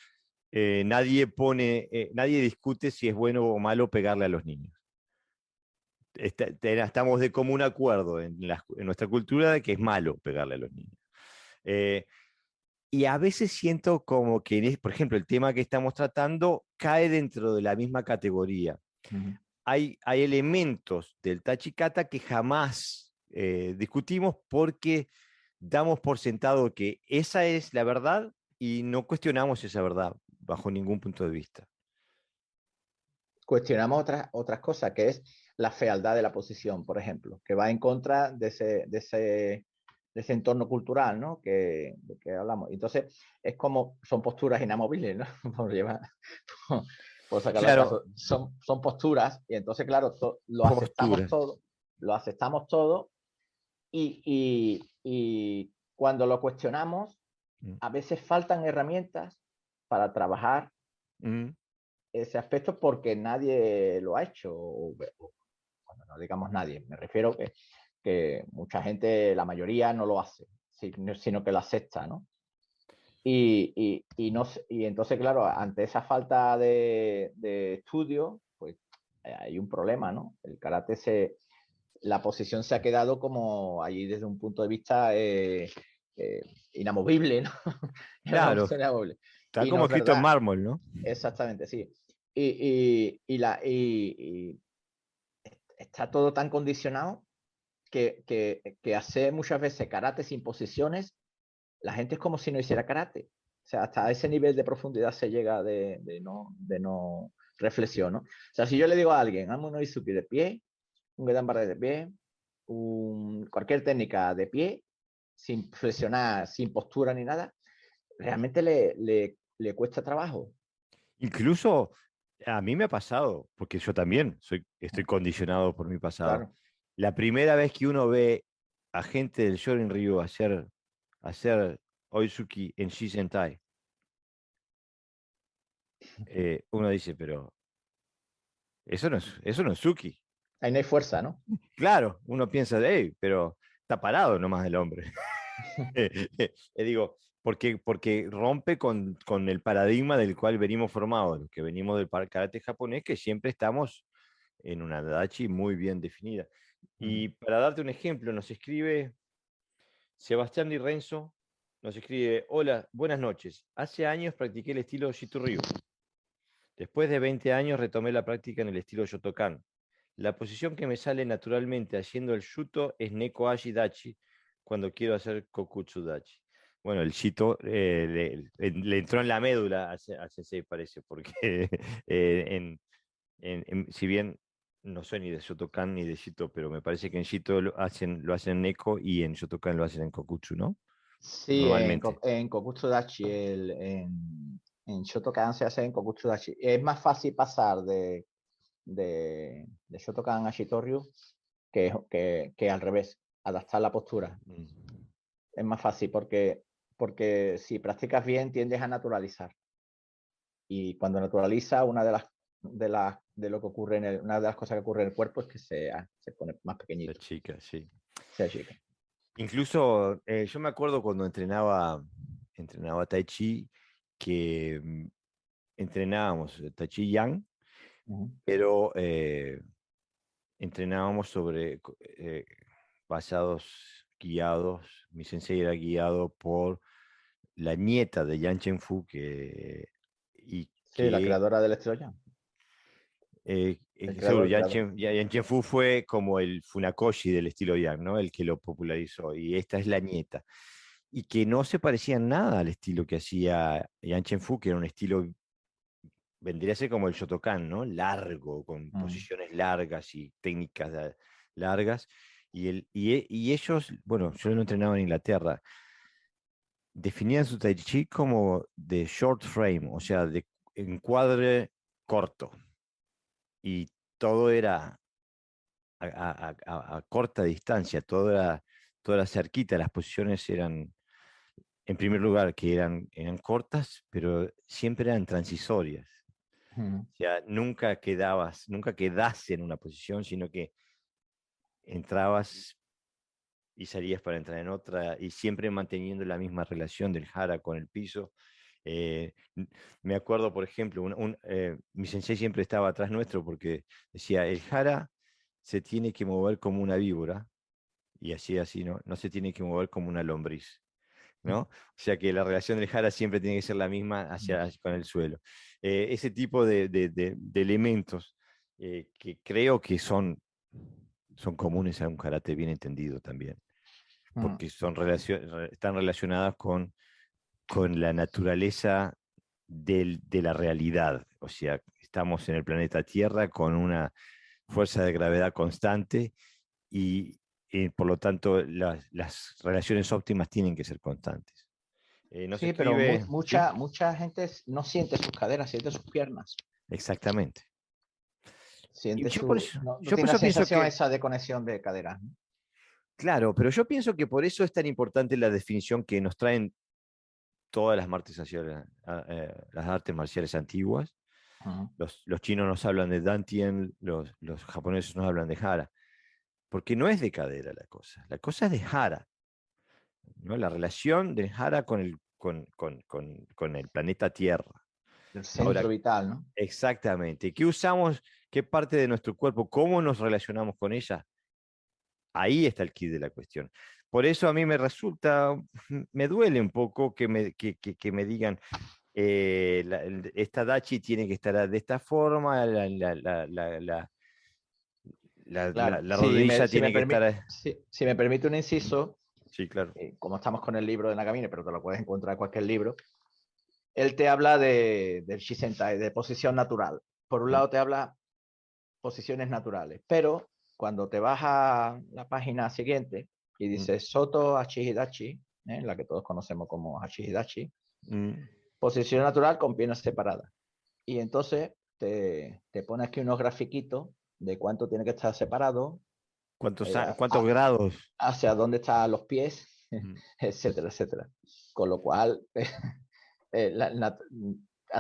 nadie discute si es bueno o malo pegarle a los niños. Estamos de común acuerdo en nuestra cultura de que es malo pegarle a los niños. Eh, y a veces siento como que, por ejemplo, el tema que estamos tratando cae dentro de la misma categoría. Ujú. Hay elementos del Tachikata que jamás discutimos porque damos por sentado que esa es la verdad y no cuestionamos esa verdad bajo ningún punto de vista. Cuestionamos otras cosas, que es la fealdad de la posición, por ejemplo, que va en contra de ese entorno cultural, ¿no? De que hablamos. Entonces, es como, son posturas inamovibles, ¿no? Por sacarlo al Claro, caso, son posturas, y entonces, claro, postura. lo aceptamos todo, y cuando lo cuestionamos, Mm, a veces faltan herramientas para trabajar mm. ese aspecto porque nadie lo ha hecho. Bueno, no digamos nadie, me refiero que mucha gente, la mayoría, no lo hace, sino que lo acepta, ¿no? Y entonces, claro, ante esa falta de estudio, pues hay un problema, ¿no? La posición se ha quedado como allí desde un punto de vista inamovible, ¿no? Es una Claro, postura inamovible. está Y no como es escrito en verdad. mármol, ¿no? Exactamente, sí. Y está todo tan condicionado que hacer muchas veces karate sin posiciones, la gente es como si no hiciera karate. O sea, hasta ese nivel de profundidad se llega de no reflexión, ¿no? O sea, si yo le digo a alguien, hazme un Izuki de pie, un Gedan Barre de pie, cualquier técnica de pie, sin flexionar, sin postura ni nada, realmente le cuesta trabajo. Incluso a mí me ha pasado, porque yo también estoy condicionado por mi pasado. Claro. La primera vez que uno ve a gente del Shorin Ryu hacer Oizuki en Shisentai, uno dice, pero eso no es Suki. Ahí no hay fuerza, ¿no? Claro, uno piensa, hey, pero está parado nomás el hombre. Digo, porque rompe con el paradigma del cual venimos formados, los que venimos del karate japonés, que siempre estamos en una dachi muy bien definida. Y para darte un ejemplo, nos escribe Sebastián Di Renzo, nos escribe, hola, buenas noches. Hace años practiqué el estilo Shitoryu. Después de 20 años retomé la práctica en el estilo Shotokan. La posición que me sale naturalmente haciendo el Shuto es Neko Ashi Dachi cuando quiero hacer Kokutsu Dachi. Bueno, el Shito le entró en la médula a Sensei, parece, porque si bien no soy ni de Shotokan ni de Shito, pero me parece que en Shito lo hacen en Neko y en Shotokan lo hacen en Kokutsu, ¿no? Sí, Normalmente. en Kokutsu Dachi, en Shotokan se hace en Kokutsu Dachi. Es más fácil pasar de Shotokan a Shitoryu que al revés, adaptar la postura. Es más fácil porque si practicas bien tiendes a naturalizar. Y cuando naturaliza, una de lo que ocurre una de las cosas que ocurre en el cuerpo es que se pone más La pequeñito, chica, sí. se achica. Incluso yo me acuerdo cuando entrenaba Tai Chi, que entrenábamos Tai Chi Yang, pero entrenábamos guiados, mi sensei era guiado por la nieta de Yan Chen-Fu, y Sí, la que creadora del estilo Yang. El seguro, creador, el creador. Yan Chen-Fu fue como el Funakoshi del estilo Yang, ¿no? El que lo popularizó, y esta es la nieta. Y que no se parecía nada al estilo que hacía Yan Chen-Fu, que era un estilo, vendría a ser como el Shotokan, ¿no? Largo, con posiciones largas y técnicas largas. Y ellos, bueno, yo lo entrenaba en Inglaterra, definían su Tai Chi como de short frame, o sea, de encuadre corto. Y todo era a corta distancia, todo era cerquita, las posiciones eran, en primer lugar, que eran cortas, pero siempre eran transitorias. O sea, nunca quedás en una posición, sino que entrabas y salías para entrar en otra, y siempre manteniendo la misma relación del hara con el piso. Eh, Me acuerdo, por ejemplo, mi sensei siempre estaba atrás nuestro porque decía, el hara se tiene que mover como una víbora, y así, ¿no? No se tiene que mover como una lombriz, ¿no? O sea que la relación del hara siempre tiene que ser la misma con el suelo. Ese tipo de elementos que creo que son comunes a un karate bien entendido también, porque están relacionadas con la naturaleza de la realidad. O sea, estamos en el planeta Tierra con una fuerza de gravedad constante y por lo tanto las relaciones óptimas tienen que ser constantes. Nos Sí, pero escribe, ¿sí? mucha gente no siente sus caderas, siente sus piernas. Exactamente. Y Siente no yo por tiene la eso pienso sensación que, esa de conexión de caderas, ¿no? claro, pero yo pienso que por eso es tan importante la definición que nos traen todas las artes marciales antiguas. Los chinos nos hablan de Dantien, los japoneses nos hablan de Hara, porque no es de cadera la cosa es de Hara, ¿no? La relación de Hara con el planeta Tierra. El Ahora, centro vital, ¿no? exactamente, ¿qué usamos? ¿Qué parte de nuestro cuerpo? ¿Cómo nos relacionamos con ella? Ahí está el kit de la cuestión. por eso a mí me resulta, me duele un poco que me digan, esta Dachi tiene que estar de esta forma, Claro, la rodilla si me tiene que estar... si me permite un inciso, Sí, claro. como estamos con el libro de Nagamine, pero te lo puedes encontrar en cualquier libro, él te habla del Shisentai, de posición natural. Por un Mm, lado te habla posiciones naturales, pero cuando te vas a la página siguiente y mm, dice Soto Hachihidachi, la que todos conocemos como Hachihidachi, mm. posición natural con piernas separadas. Y entonces te pone aquí unos grafiquitos de cuánto tiene que estar separado, ¿Cuántos, eh, cuántos grados? hacia dónde están los pies, Mm. etcétera, etcétera. Con lo cual, eh, la, la,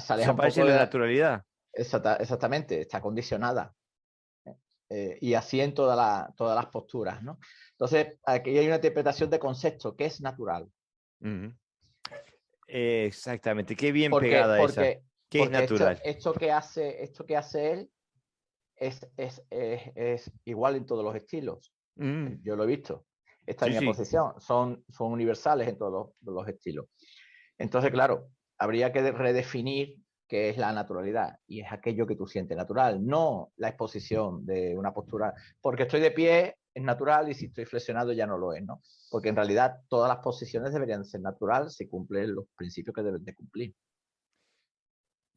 se aleja un Desaparece poco la de naturalidad. exactamente, está condicionada. Y así en todas las posturas, ¿no? Entonces, aquí hay una interpretación de concepto que es natural. Mm. Exactamente, qué bien Porque, pegada esa. porque, ¿Qué es porque natural? esto que hace él es igual en todos los estilos. Mm. Yo lo he visto. Esta Sí, línea de sí. posición son universales en todos los estilos. Entonces, claro, habría que redefinir qué es la naturalidad y es aquello que tú sientes natural, no la exposición de una postura. Porque estoy de pie es natural y si estoy flexionado ya no lo es, ¿no? Porque en realidad todas las posiciones deberían ser natural si cumplen los principios que deben de cumplir.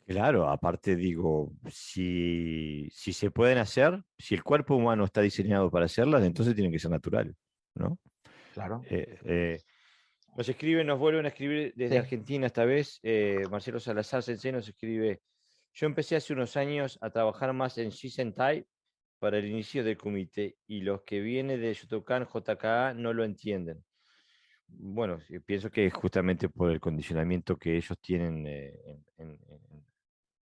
Claro, aparte digo, si se pueden hacer, si el cuerpo humano está diseñado para hacerlas, entonces tienen que ser natural, ¿no? Claro. Eh, eh, nos escriben, nos vuelven a escribir desde Sí. Argentina esta vez. Marcelo Salazar Sensei nos escribe, yo empecé hace unos años a trabajar más en Shisentai para el inicio del comité y los que vienen de Shotokan JKA no lo entienden. Bueno, pienso que es justamente por el condicionamiento que ellos tienen en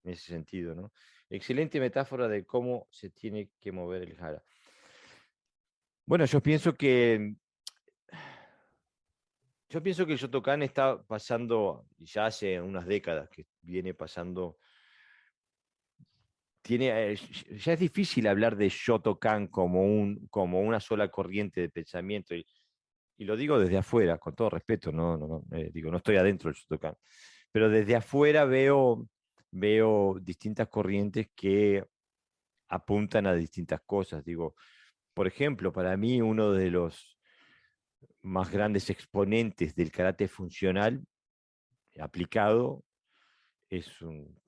ese sentido, ¿no? Excelente metáfora de cómo se tiene que mover el hara. Bueno, yo pienso que el Shotokan está pasando, ya hace unas décadas que viene pasando, ya es difícil hablar de Shotokan como una sola corriente de pensamiento, y lo digo desde afuera, con todo respeto, digo, no estoy adentro del Shotokan, pero desde afuera veo distintas corrientes que apuntan a distintas cosas. Digo, por ejemplo, para mí uno de los más grandes exponentes del karate funcional aplicado es un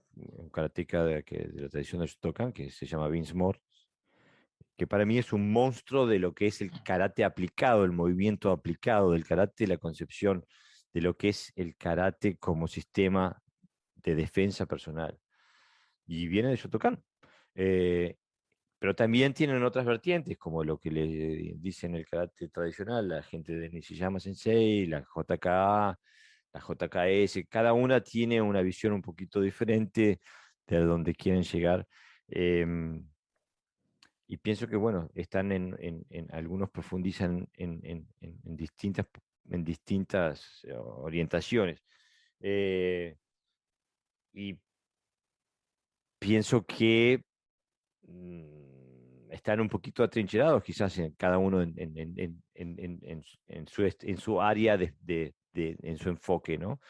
karateka de la tradición de Shotokan que se llama Vince Moore, que para mí es un monstruo de lo que es el karate aplicado, el movimiento aplicado del karate, la concepción de lo que es el karate como sistema de defensa personal. Y viene de Shotokan. Eh, pero también tienen otras vertientes, como lo que le dicen el karate tradicional, la gente de Nishiyama Sensei, la JKA, la JKS, cada una tiene una visión un poquito diferente de a dónde quieren llegar. Y pienso que, bueno, algunos profundizan en distintas orientaciones. Eh, y pienso que están un poquito atrincherados, quizás en cada uno en su área en su enfoque, ¿no?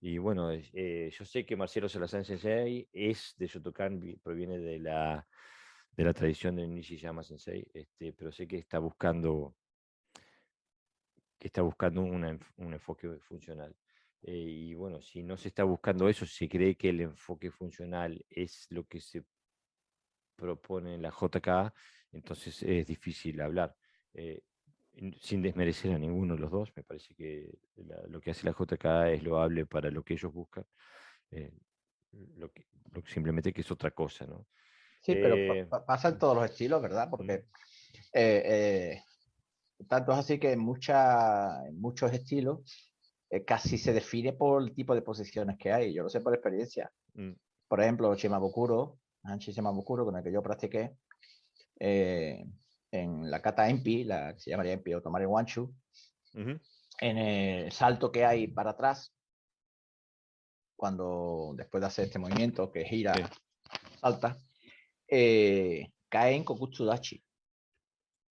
Y bueno, yo sé que Marcelo Salazar Sensei es de Shotokan, proviene de la tradición de Nishiyama Sensei, pero sé que está buscando un enfoque funcional. Y bueno, si no se está buscando eso, si se cree que el enfoque funcional es lo que se propone la JKA, entonces es difícil hablar. Eh, Sin desmerecer a ninguno de los dos, me parece que lo que hace la JKA es loable para lo que ellos buscan, eh, simplemente que es otra cosa, ¿no? Sí, pero pasa en todos los estilos, ¿verdad? Mm, Porque tanto es así que en muchos estilos casi se define por el tipo de posiciones que hay. Yo lo sé por experiencia. mm, Por ejemplo, Shimabukuro, Hanshi Shimabukuro, con el que yo practiqué, eh, en la kata Enpi, la que se llamaría Enpi o Tomari Wanshu, ujú, en el salto que hay para atrás, cuando después de hacer este movimiento que gira, sí, salta, cae en Kokutsudachi.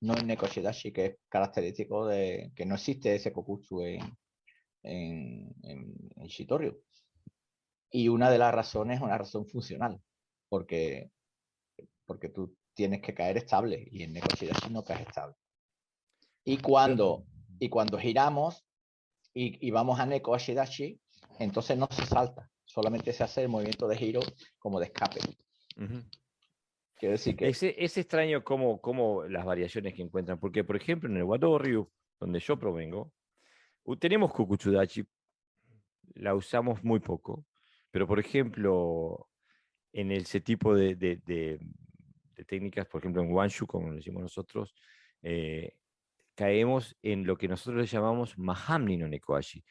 no en Nekoshidashi, que es característico de que no existe ese kokutsu en Shitoryu. Y una de las razones es una razón funcional, porque tú tienes que caer estable y en Nekoshidashi no caes estable. Y cuando giramos y vamos a Nekoshidashi, entonces no se salta, solamente se hace el movimiento de giro como de escape. Quiero decir que... Es extraño cómo las variaciones que encuentran, porque por ejemplo en el Wado Ryu, donde yo provengo, tenemos Kokutsudachi, la usamos muy poco, pero por ejemplo en ese tipo de técnicas, por ejemplo en Wanshu, como lo decimos nosotros, caemos en lo que nosotros le llamamos Mahamni no Nekoashi,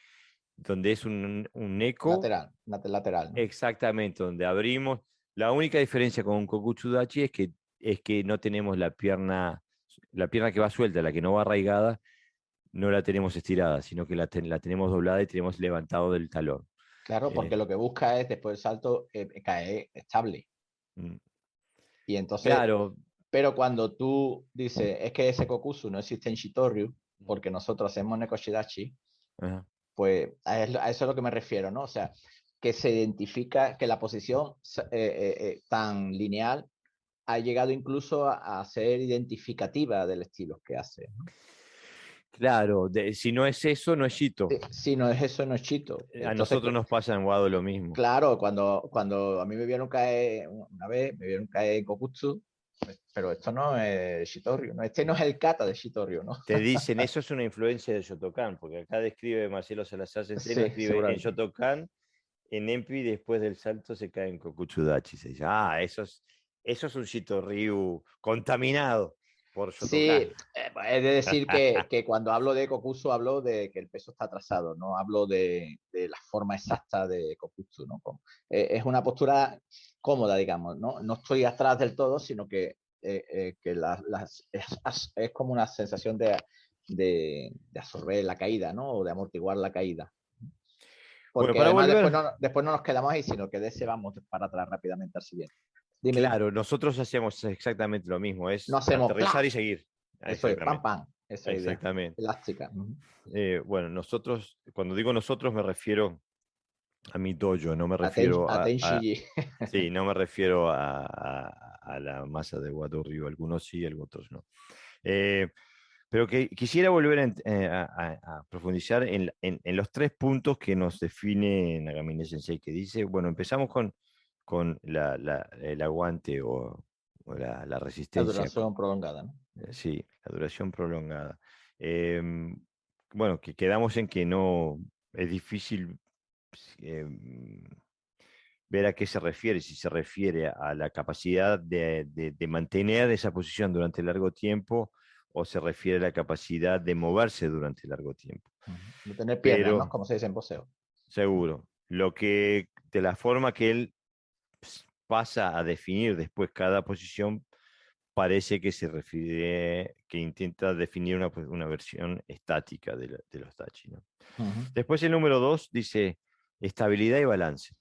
donde es un neko lateral, ¿no? Exactamente, donde abrimos. La única diferencia con un Kokutsudachi es que no tenemos la pierna que va suelta, la que no va arraigada, no la tenemos estirada, sino que la tenemos doblada y tenemos levantado del talón. Claro, porque lo que busca es después del salto caer estable. Y entonces, claro. Pero cuando tú dices, es que ese kokutsu no existe en Shitoryu, porque nosotros hacemos Nekoshidachi, pues a eso es a lo que me refiero, ¿no? O sea, que se identifica que la posición tan lineal ha llegado incluso a ser identificativa del estilo que hace, ¿no? Claro, si no es eso, no es Shito. Si no es eso, no es Shito. A nosotros nos pasa en Wado lo mismo. Claro, cuando a mí me vieron caer una vez, me vieron caer en Kokutsu, pero esto no es Shitoryu, ¿no? Este no es el kata de Shitoryu, ¿no? Te dicen, eso es una influencia de Shotokan, porque acá describe Marcelo Salazar Centeno, escribe en Shotokan, en Empi después del salto se cae en Kokutsudachi. Se dice, eso es un Shitoryu contaminado por Shotokan. Sí, es de decir que cuando hablo de Kokutsu hablo de que el peso está atrasado, no hablo de la forma exacta de Kokutsu, ¿no? Es una postura cómoda, digamos, ¿no? No estoy atrás del todo, sino que es como una sensación de absorber la caída, ¿no? O de amortiguar la caída. Porque bueno, además después no nos quedamos ahí, sino que de ese vamos para atrás rápidamente al siguiente. Dime. Claro, nosotros hacemos exactamente lo mismo, es aterrizar y seguir. Eso es, pam, pam, esa exactamente. idea elástica. Bueno, nosotros, cuando digo nosotros me refiero a mi dojo, no me refiero a sí, no me refiero a la masa de Wado Ryu, algunos sí, otros no. Pero que quisiera volver a profundizar en los 3 puntos que nos define Nagamine Sensei, que dice, bueno, empezamos con el aguante o la resistencia. La duración prolongada, ¿no? Sí, la duración prolongada. Bueno, que quedamos en que no es difícil ver a qué se refiere, si se refiere a la capacidad de mantener esa posición durante largo tiempo o se refiere a la capacidad de moverse durante largo tiempo. De tener piernas, ¿no? Como se dice en boxeo. Seguro. De la forma que él pasa a definir después cada posición, parece que se refiere, que intenta definir una versión estática de los tachi, ¿no? Después el número 2 dice estabilidad y balance.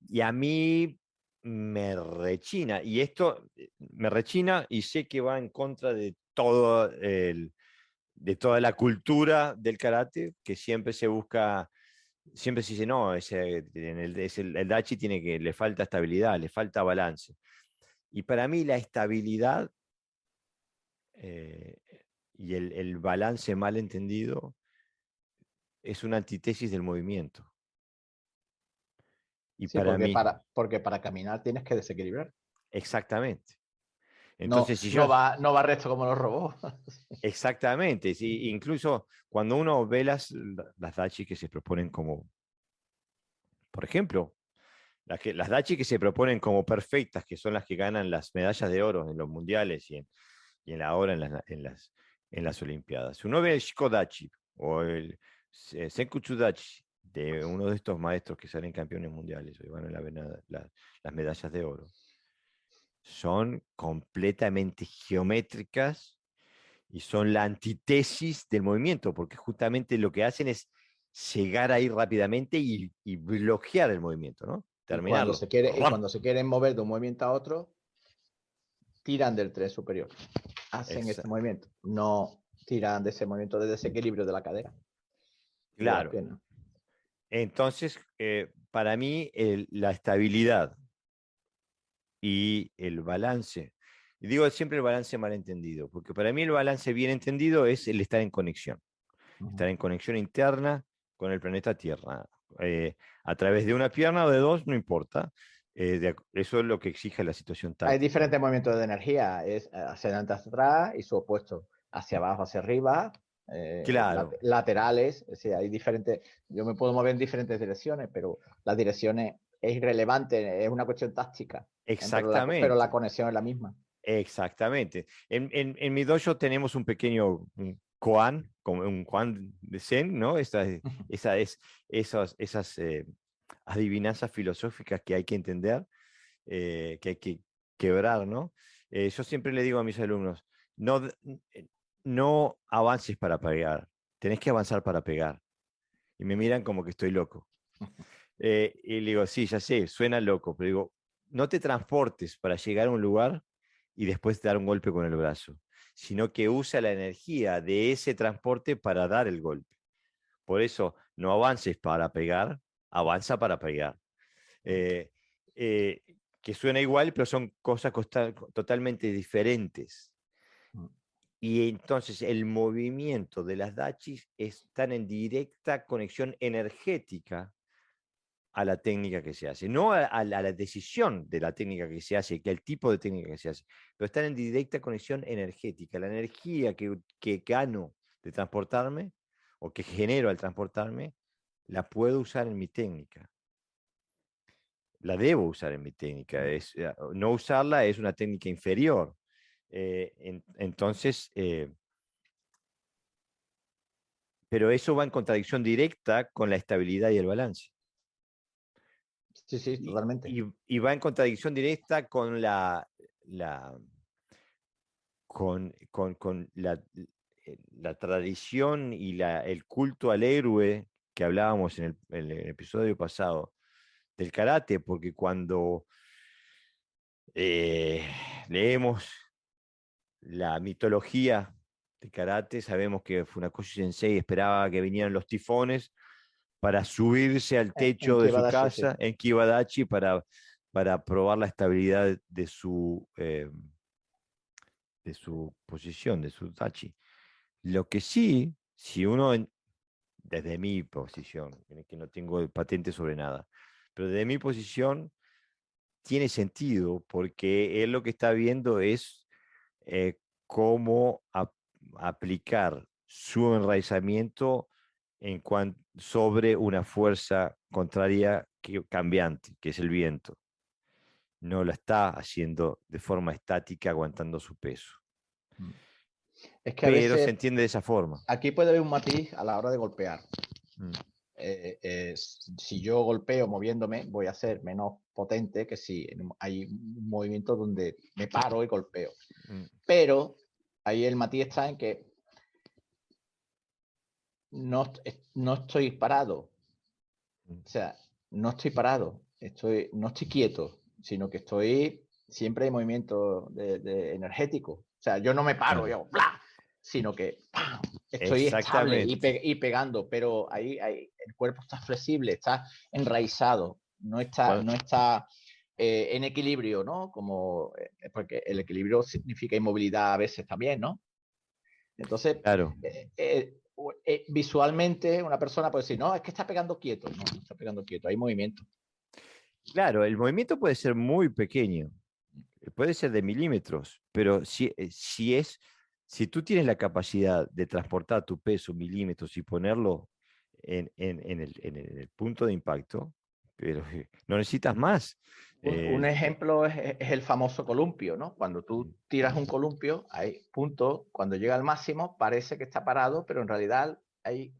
Y a mí me rechina, y esto me rechina y sé que va en contra de de toda la cultura del karate, que siempre se busca, siempre se dice, no, el dachi le falta estabilidad, le falta balance. Y para mí la estabilidad y el balance mal entendido es una antítesis del movimiento. Y sí, porque para caminar tienes que desequilibrar. Exactamente. Entonces, no va recto como los robots. Exactamente. Sí, incluso cuando uno ve las dachi que se proponen como, por ejemplo, las dachi que se proponen como perfectas, que son las que ganan las medallas de oro en los mundiales y en ahora en las Olimpiadas. Uno ve el Shikodachi o el Senkutsudachi de uno de estos maestros que salen campeones mundiales y van a las medallas de oro. Son completamente geométricas y son la antítesis del movimiento, porque justamente lo que hacen es llegar ahí rápidamente y bloquear el movimiento, ¿no? Terminarlo. Y cuando se quieren mover de un movimiento a otro, tiran del tren superior, hacen ese movimiento, no tiran de ese movimiento de desequilibrio de la cadera. Claro. Entonces, para mí, la estabilidad y el balance, y digo siempre el balance mal entendido, porque para mí el balance bien entendido es el estar en conexión, estar en conexión interna con el planeta Tierra, a través de una pierna o de dos, no importa. Eso es lo que exige la situación táctica. Hay diferentes movimientos de energía, es hacia adelante, hacia atrás y su opuesto, hacia abajo, hacia arriba, claro. laterales, es decir, hay diferentes, yo me puedo mover en diferentes direcciones, pero las direcciones es irrelevante, es una cuestión táctica. Exactamente. Pero la conexión es la misma. Exactamente. En mi dojo tenemos un pequeño koan, como un koan de Zen, ¿no? Esas adivinanzas filosóficas que hay que entender, que hay que quebrar, ¿no? Yo siempre le digo a mis alumnos, no avances para pegar, tenés que avanzar para pegar. Y me miran como que estoy loco. Y le digo, sí, ya sé, suena loco, pero digo, no te transportes para llegar a un lugar y después dar un golpe con el brazo, sino que usa la energía de ese transporte para dar el golpe. Por eso, no avances para pegar, avanza para pegar. Que suena igual, pero son cosas totalmente diferentes. Y entonces el movimiento de las dachis están en directa conexión energética a la técnica que se hace, no a la decisión de la técnica que se hace, que el tipo de técnica que se hace, pero están en directa conexión energética. La energía que gano de transportarme o que genero al transportarme, la puedo usar en mi técnica. La debo usar en mi técnica. No usarla es una técnica inferior. Entonces, pero eso va en contradicción directa con la estabilidad y el balance. Sí, sí, totalmente. Y va en contradicción directa con con la tradición y el culto al héroe que hablábamos en el episodio pasado del karate, porque cuando leemos la mitología de karate, sabemos que Funakoshi Sensei esperaba que vinieran los tifones para subirse al techo de su casa, sí, en Kibadachi, para probar la estabilidad de su posición, de su tachi. Lo que sí, si uno, desde mi posición, que no tengo patente sobre nada, pero desde mi posición tiene sentido, porque él lo que está viendo es cómo aplicar su enraizamiento sobre una fuerza contraria cambiante, que es el viento. No la está haciendo de forma estática, aguantando su peso. Es que a pero veces se entiende de esa forma. Aquí puede haber un matiz a la hora de golpear. Si yo golpeo moviéndome, voy a ser menos potente que si hay un movimiento donde me paro y golpeo. Pero ahí el matiz está en que no estoy parado. O sea, no estoy parado, no estoy quieto, sino que siempre hay movimiento energético. O sea, yo no me paro, yo, ¡bla!, sino que ¡pam!, estoy estable y pegando, pero ahí el cuerpo está flexible, está enraizado, no está en equilibrio, ¿no? Porque el equilibrio significa inmovilidad a veces también, ¿no? Entonces, claro. Visualmente una persona puede decir, no, es que está pegando quieto. No, no está pegando quieto, hay movimiento. Claro, el movimiento puede ser muy pequeño, puede ser de milímetros, pero si tú tienes la capacidad de transportar tu peso milímetros y ponerlo en el punto de impacto, pero no necesitas más. Un ejemplo es el famoso columpio, ¿no? Cuando tú tiras un columpio, hay punto, cuando llega al máximo parece que está parado, pero en realidad hay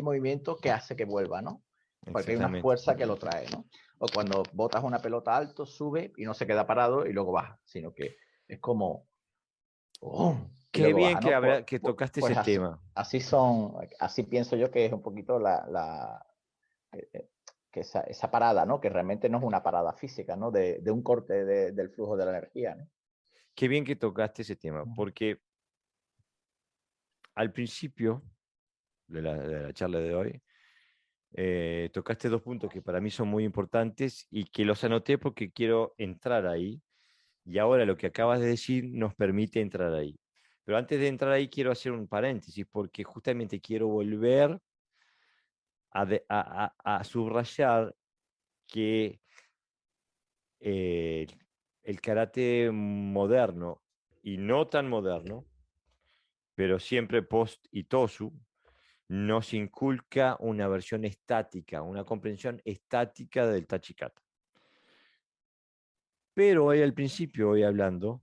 movimiento que hace que vuelva, ¿no? Porque hay una fuerza que lo trae, ¿no? O cuando botas una pelota alto, sube y no se queda parado y luego baja, sino que es como... Qué bien baja, ¿no? que tocaste pues ese así, tema. Así pienso yo que es un poquito que esa parada, ¿no? Que realmente no es una parada física, ¿no? De un corte del flujo de la energía, ¿no? qué bien que tocaste ese tema, porque al principio de la charla de hoy, tocaste dos puntos que para mí son muy importantes y que los anoté porque quiero entrar ahí. Y ahora lo que acabas de decir nos permite entrar ahí. Pero antes de entrar ahí quiero hacer un paréntesis porque justamente quiero volver a subrayar que eh, el karate moderno y no tan moderno, pero siempre post Itosu, nos inculca una versión estática, una comprensión estática del Tachikata. Pero hoy al principio, hoy hablando,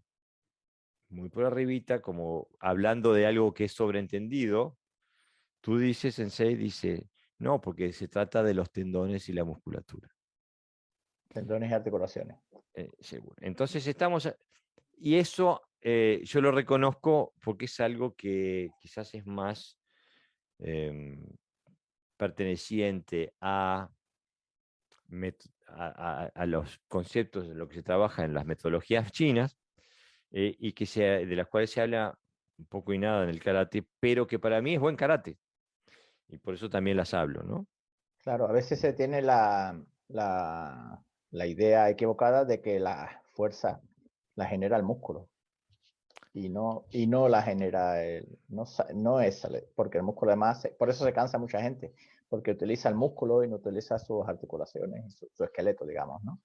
muy por arribita, como hablando de algo que es sobreentendido, tú dices, Sensei, dice, no, porque se trata de los tendones y la musculatura. Tendones y articulaciones. Seguro. Entonces estamos, y eso yo lo reconozco porque es algo que quizás es más perteneciente a los conceptos de lo que se trabaja en las metodologías chinas, y de las cuales se habla un poco y nada en el karate, pero que para mí es buen karate, y por eso también las hablo, ¿no? Claro, a veces se tiene la idea equivocada de que la fuerza la genera el músculo y no la genera no es, porque el músculo además, por eso se cansa mucha gente, porque utiliza el músculo y no utiliza sus articulaciones, su esqueleto, digamos, ¿no?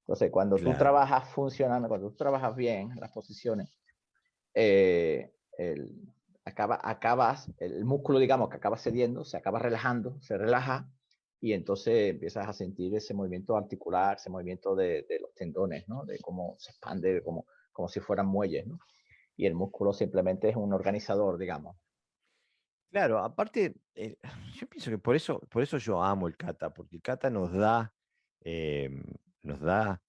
Entonces, cuando tú Claro. trabajas funcionando, cuando tú trabajas bien las posiciones, el, el músculo, digamos, que acaba cediendo, se acaba relajando, se relaja, y entonces empiezas a sentir ese movimiento articular, ese movimiento de los tendones, ¿no? De cómo se expande, como si fueran muelles, ¿no? Y el músculo simplemente es un organizador, digamos. Claro, aparte, yo pienso que por eso yo amo el kata, porque el kata eh, nos da,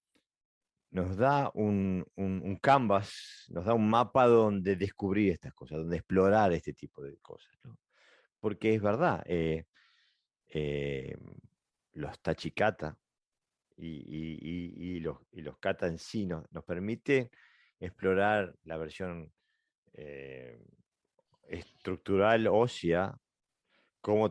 nos da un canvas, nos da un mapa donde descubrir estas cosas, donde explorar este tipo de cosas, ¿no? Porque es verdad, eh, los tachikata y los kata en sí nos permite explorar la versión eh, estructural ósea, cómo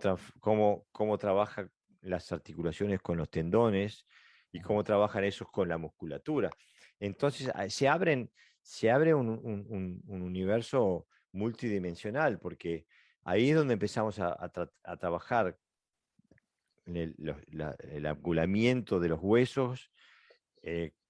trabajan las articulaciones con los tendones y cómo trabajan esos con la musculatura. Entonces se abre un universo multidimensional, porque ahí es donde empezamos a trabajar en el angulamiento de los huesos,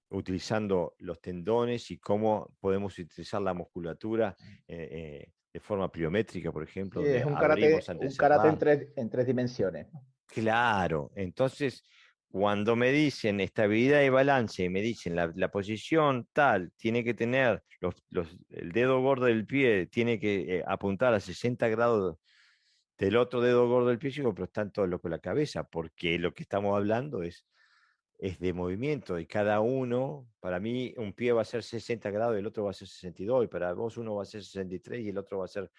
utilizando los tendones y cómo podemos utilizar la musculatura de forma pliométrica, por ejemplo, Sí, donde es abrimos antes un de karate cerrar. en tres dimensiones. Claro, entonces cuando me dicen estabilidad y balance, y me dicen la posición tal, tiene que tener el dedo gordo del pie, tiene que apuntar a 60 grados del otro dedo gordo del pie, yo digo, pero están todos locos la cabeza, porque lo que estamos hablando es de movimiento, y cada uno, para mí un pie va a ser 60 grados y el otro va a ser 62, y para vos uno va a ser 63 y el otro va a ser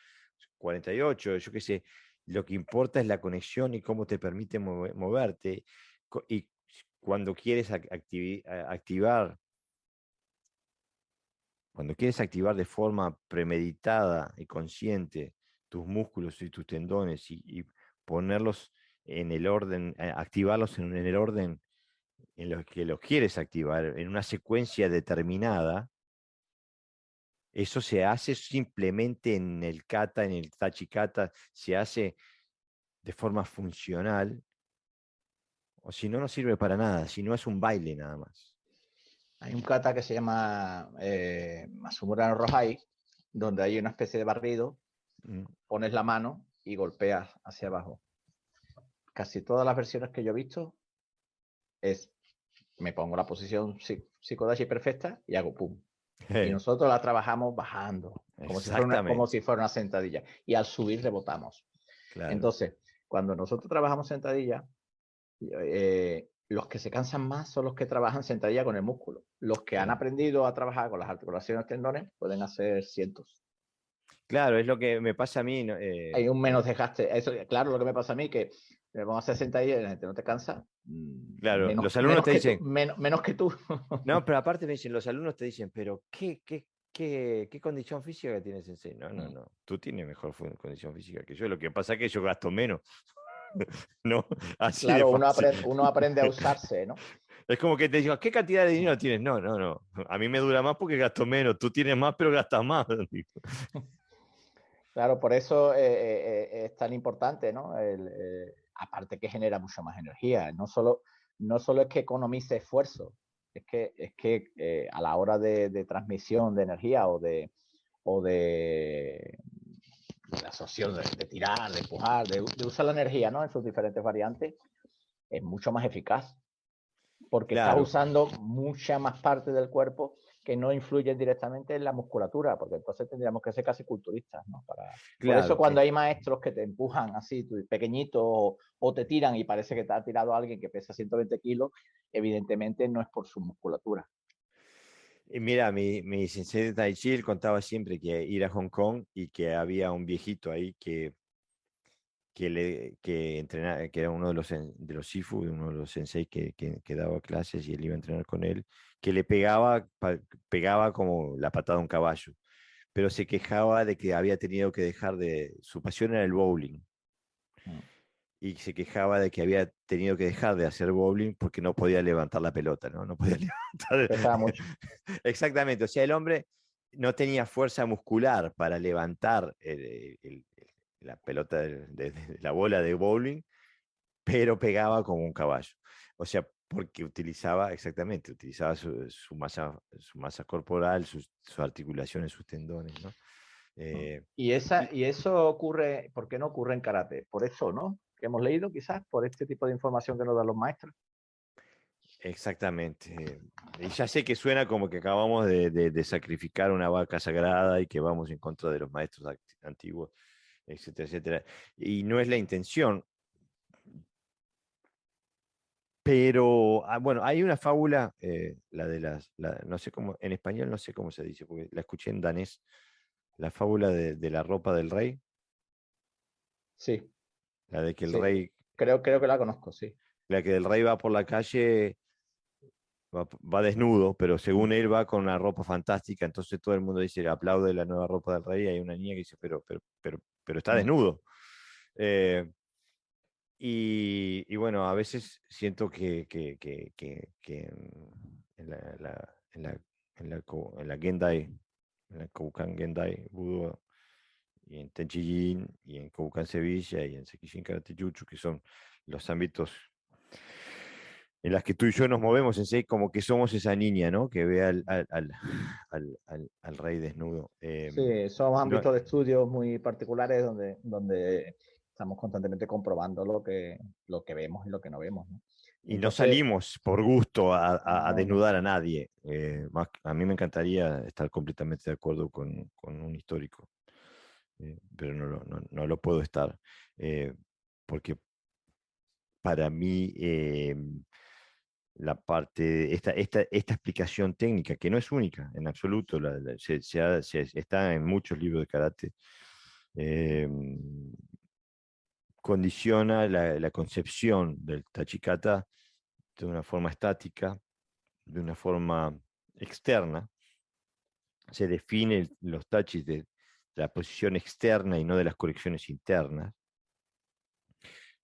48, yo qué sé. Lo que importa es la conexión y cómo te permite moverte. Y cuando quieres activar, cuando quieres activar de forma premeditada y consciente tus músculos y tus tendones, y ponerlos en el orden, activarlos en el orden en los que los quieres activar, en una secuencia determinada, eso se hace simplemente en el kata, en el tachikata, se hace de forma funcional, o si no, no sirve para nada, si no es un baile nada más. Hay un kata que se llama Masumura no Rohai, donde hay una especie de barrido, pones la mano y golpeas hacia abajo. Casi todas las versiones que yo he visto me pongo la posición Shikodashi perfecta y hago pum. Y nosotros la trabajamos bajando, como si fuera una sentadilla. Y al subir rebotamos. Claro. Entonces, cuando nosotros trabajamos sentadilla, los que se cansan más son los que trabajan sentadilla con el músculo. Los que han aprendido a trabajar con las articulaciones tendones pueden hacer cientos. Claro, es lo que me pasa a mí. Hay un menos desgaste. Eso, claro, lo que me pasa a mí, que vamos a hacer sentadilla y la gente no te cansa. Claro, los alumnos te dicen. Menos que tú. No, pero aparte me dicen, los alumnos te dicen, pero ¿qué condición física tiene Sensei? No, no, Mm. no. Tú tienes mejor condición física que yo. Lo que pasa es que yo gasto menos. No, así de Claro, fácil. uno aprende a usarse, ¿no? Es como que te digo, ¿qué cantidad de dinero tienes? No, no, no. A mí me dura más porque gasto menos. Tú tienes más, pero gastas más. Claro, por eso es tan importante, ¿no? Aparte que genera mucha más energía. No solo es que economice esfuerzo, es que a la hora de transmisión de energía o de absorción, de tirar, de empujar, de usar la energía, ¿no? En sus diferentes variantes, es mucho más eficaz. Porque estás Claro, usando mucha más parte del cuerpo que no influyen directamente en la musculatura, porque entonces tendríamos que ser casi culturistas, ¿no? Por eso claro. cuando hay maestros que te empujan así, tú, pequeñito, o te tiran y parece que te ha tirado alguien que pesa 120 kilos, evidentemente no es por su musculatura. Mira, mi sensei de Tai Chi él contaba siempre que ir a Hong Kong y que había un viejito ahí que entrenaba, que era uno de los Sifu, uno de los sensei que daba clases y él iba a entrenar con él, que le pegaba como la patada a un caballo, pero se quejaba de que había tenido que dejar su pasión era el bowling, Mm. y se quejaba de que había tenido que dejar de hacer bowling porque no podía levantar la pelota, ¿no? No podía levantar. Pesaba mucho. Exactamente, o sea, el hombre no tenía fuerza muscular para levantar la pelota de la bola de bowling, pero pegaba como un caballo. O sea, porque utilizaba su masa corporal, sus articulaciones, sus tendones, ¿no? Eh, y, Y eso ocurre, ¿por qué no ocurre en karate? Por eso, ¿no? Que hemos leído quizás, por este tipo de información que nos dan los maestros. Exactamente. Y ya sé que suena como que acabamos de sacrificar una vaca sagrada y que vamos en contra de los maestros antiguos, etcétera, etcétera. Y no es la intención, pero bueno, hay una fábula, la de no sé cómo, en español no sé cómo se dice, porque la escuché en danés, la fábula de la ropa del rey, Sí, la de que el sí. rey, Creo que la conozco, sí. la que el rey va por la calle va desnudo, pero según él va con una ropa fantástica, entonces todo el mundo dice, aplaude la nueva ropa del rey, y hay una niña que dice, pero está Mm. desnudo. Eh, y bueno, a veces siento que en en la Gendai, en la Koukan Gendai Budo, y en Tenchijin, y en Koukan Sevilla, y en Sekishin Karate Jutsu, que son los ámbitos en las que tú y yo nos movemos, en sí, como que somos esa niña, ¿no? Que ve al rey desnudo. Sí, son No, ámbitos de estudio muy particulares donde estamos constantemente comprobando lo que vemos y lo que no vemos, ¿no? y no Entonces, salimos por gusto a no, no. desnudar a nadie. A mí me encantaría estar completamente de acuerdo con un histórico, pero no lo puedo estar, porque para mí la parte, esta explicación técnica, que no es única en absoluto, está en muchos libros de karate, eh, condiciona la concepción del tachikata de una forma estática, de una forma externa. Se definen los tachis de la posición externa y no de las correcciones internas.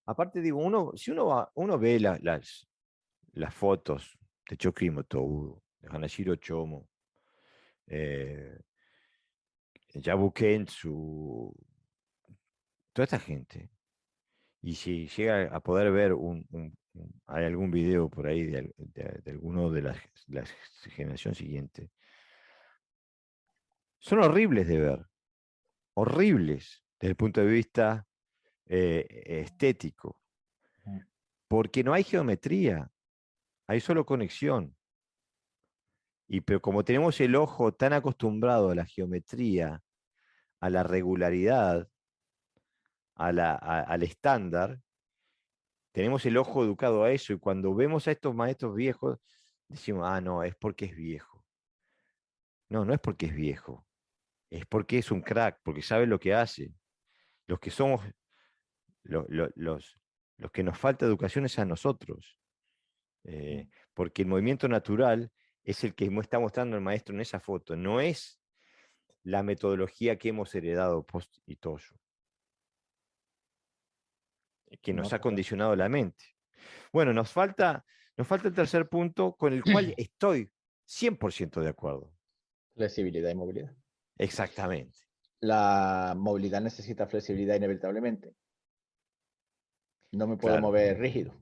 Aparte, digo, si uno ve las fotos de Chokimo Tobu, de Hanashiro Chomo, eh, Yabu Kentsu, toda esta gente, y si llega a poder ver hay algún video por ahí de alguno de la generación siguiente, son horribles de ver, horribles desde el punto de vista estético, porque no hay geometría, hay solo conexión. Pero como tenemos el ojo tan acostumbrado a la geometría, a la regularidad, al estándar, tenemos el ojo educado a eso, y cuando vemos a estos maestros viejos, decimos, ah, no, es porque es viejo. No, no es porque es viejo, es porque es un crack, porque sabe lo que hace. Los que somos, lo- lo- los, los que nos falta educación es a nosotros, porque el movimiento natural es el que está mostrando el maestro en esa foto, no es la metodología que hemos heredado post Itochu, que No, nos ha está claro. condicionado la mente. Bueno, nos falta el tercer punto con el cual estoy 100% de acuerdo. Flexibilidad y movilidad. Exactamente. La movilidad necesita flexibilidad inevitablemente. No me puedo Claro, mover rígido.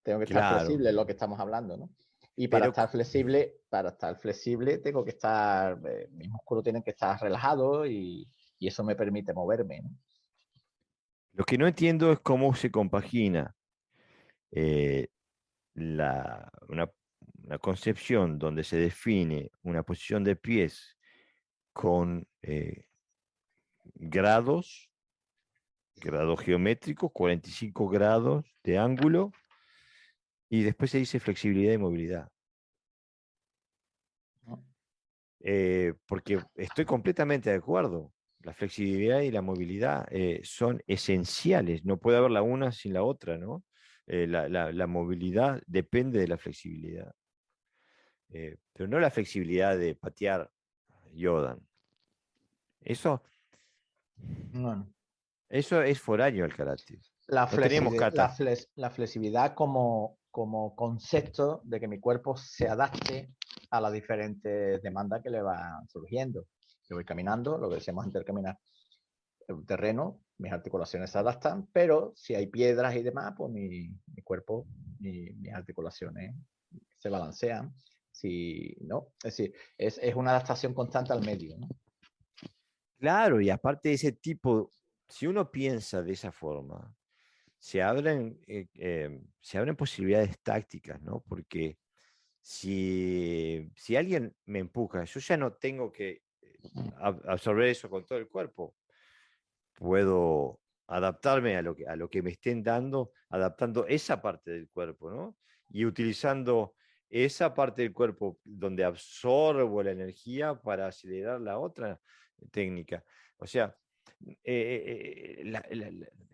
Tengo que estar claro. flexible, es lo que estamos hablando, ¿no? Y para Pero estar flexible tengo que estar, mis músculos tienen que estar relajados y eso me permite moverme, ¿no? lo que no entiendo es cómo se compagina eh, una concepción donde se define una posición de pies con grados geométricos, 45 grados de ángulo, y después se dice flexibilidad y movilidad. ¿No? Porque estoy completamente de acuerdo. La flexibilidad y la movilidad son esenciales. No puede haber la una sin la otra, ¿no? La movilidad depende de la flexibilidad. Pero no la flexibilidad de patear Yodan. Eso, No. eso es foráneo al karate. La No tenemos flexibilidad, kata. la flexibilidad como concepto de que mi cuerpo se adapte a las diferentes demandas que le van surgiendo. Yo voy caminando, lo que decíamos antes de caminar, el terreno, mis articulaciones se adaptan, pero si hay piedras y demás, pues mi cuerpo, mis articulaciones se balancean. Si no, es decir, es una adaptación constante al medio, ¿no? Claro, y aparte de ese tipo, si uno piensa de esa forma, se abren posibilidades tácticas, ¿no? Porque si alguien me empuja, yo ya no tengo que absorber eso con todo el cuerpo. Puedo adaptarme a lo que me estén dando, adaptando esa parte del cuerpo, ¿no? Y utilizando esa parte del cuerpo donde absorbo la energía para acelerar la otra técnica. O sea,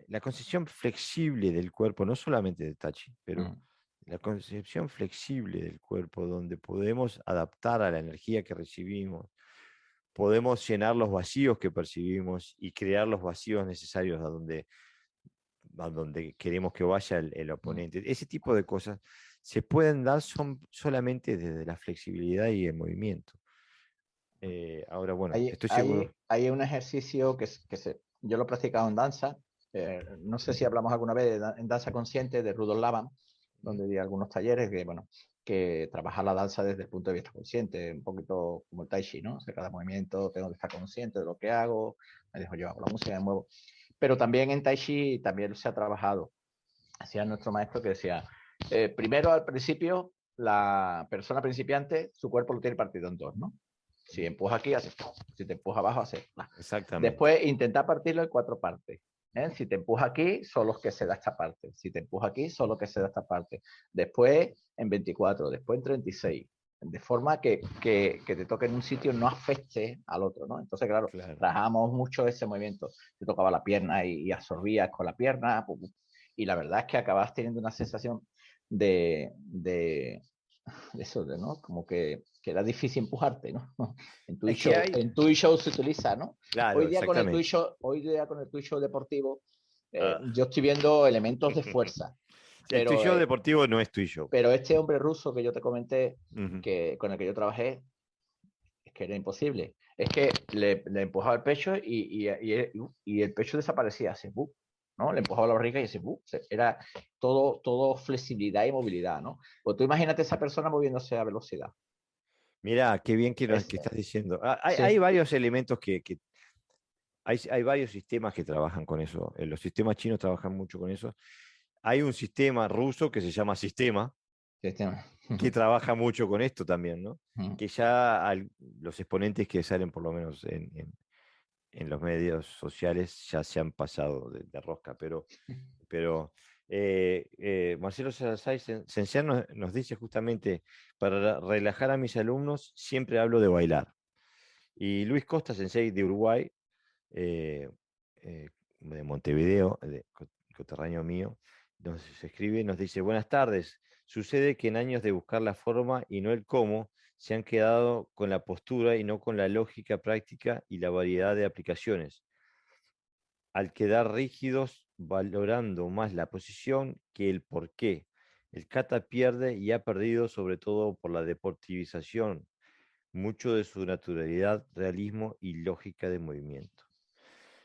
la concepción flexible del cuerpo, no solamente de Tachi, pero la concepción flexible del cuerpo, donde podemos adaptar a la energía que recibimos, podemos llenar los vacíos que percibimos y crear los vacíos necesarios a donde queremos que vaya el oponente. Ese tipo de cosas se pueden dar solamente desde la flexibilidad y el movimiento. Ahora, bueno, estoy seguro. Hay un ejercicio yo lo he practicado en danza. No sé si hablamos alguna vez en danza consciente de Rudolf Laban, donde di algunos talleres que trabaja la danza desde el punto de vista consciente, un poquito como el tai chi, ¿no? O sea, cada movimiento tengo que estar consciente de lo que hago, me dejo llevar por la música, me muevo. Pero también en tai chi también se ha trabajado. Hacía nuestro maestro que decía, primero al principio, la persona principiante, su cuerpo lo tiene partido en dos, ¿no? Si empuja aquí, hace. Si te empuja abajo, hace. Exactamente. Después intenta partirlo en 4 partes. Si te empuja aquí, solo que se da esta parte. Si te empuja aquí, solo que se da esta parte. Después en 24, después en 36. De forma que te toque en un sitio no afecte al otro, ¿no? Entonces, claro, trabajamos mucho ese movimiento. Te tocaba la pierna y absorbías con la pierna. Y la verdad es que acabas teniendo una sensación de eso, ¿no? Como que era difícil empujarte, ¿no? En Es que hay. En Tui Show se utiliza, ¿no? Claro, exactamente. Hoy día con el Tui Show deportivo, yo estoy viendo elementos de fuerza. El Pero, tuyo deportivo no es tuyo. pero este hombre ruso que yo te comenté, Uh-huh. con el que yo trabajé, es que era imposible. Es que le empujaba el pecho y el pecho desaparecía. Así, ¿no? Le empujaba la barriga y así, era todo flexibilidad y movilidad, ¿no? Pues tú imagínate esa persona moviéndose a velocidad. Mira, qué bien que Es, estás diciendo. Hay, sí, hay varios elementos hay varios sistemas que trabajan con eso. Los sistemas chinos trabajan mucho con eso. Hay un sistema ruso que se llama Sistema, sí, que trabaja mucho con esto también, ¿no? Que ya los exponentes que salen por lo menos en los medios sociales ya se han pasado de rosca, pero Marcelo Salazar Sensei nos dice justamente, para relajar a mis alumnos siempre hablo de bailar. Y Luis Costa Sensei de Uruguay, de Montevideo, coterráneo mío, nos escribe, nos dice: buenas tardes, sucede que en años de buscar la forma y no el cómo, se han quedado con la postura y no con la lógica práctica y la variedad de aplicaciones, al quedar rígidos valorando más la posición que el porqué. El kata pierde y ha perdido sobre todo por la deportivización mucho de su naturalidad, realismo y lógica de movimiento.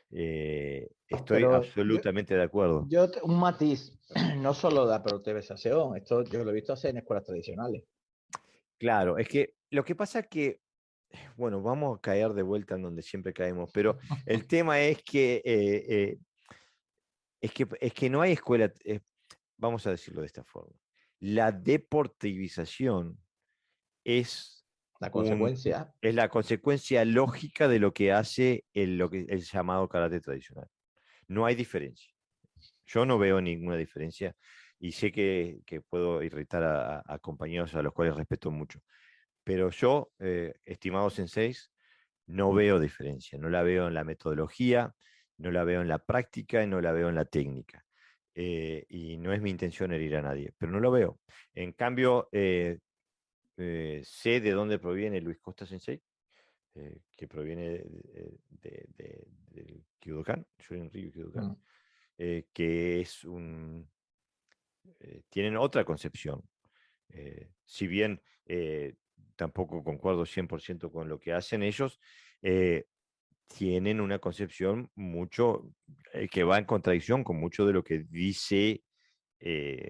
Estoy Pero absolutamente de acuerdo. un matiz, no solo la protevesación, esto yo lo he visto hacer en escuelas tradicionales. Claro, es que lo que pasa es que, bueno, vamos a caer de vuelta en donde siempre caemos, pero el tema es que no hay escuela, vamos a decirlo de esta forma. La deportivización es, La un, consecuencia, es la consecuencia lógica de lo que hace el llamado karate tradicional. No hay diferencia. Yo no veo ninguna diferencia y sé que puedo irritar a compañeros a los cuales respeto mucho. Pero yo, estimado senseis, no veo diferencia. No la veo en la metodología, no la veo en la práctica y no la veo en la técnica. Y no es mi intención herir a nadie, pero no lo veo. En cambio, sé de dónde proviene Luis Costa Sensei, que proviene del Kyudokan, Shorin Ryu Kyudokan, que es tienen otra concepción. Si bien tampoco concuerdo 100% con lo que hacen ellos, eh, tienen una concepción mucho que va en contradicción con mucho de lo que dice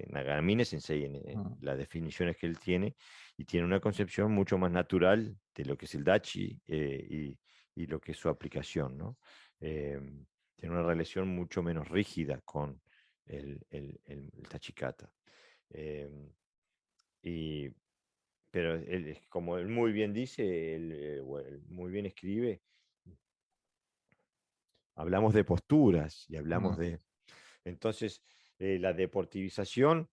Nagamine Sensei en las definiciones que él tiene, y tiene una concepción mucho más natural de lo que es el Dachi y lo que es su aplicación, ¿no? Tiene una relación mucho menos rígida con el Tachikata. Y, pero él, como él muy bien dice, él muy bien escribe, hablamos de posturas y hablamos de... Entonces, la deportivización...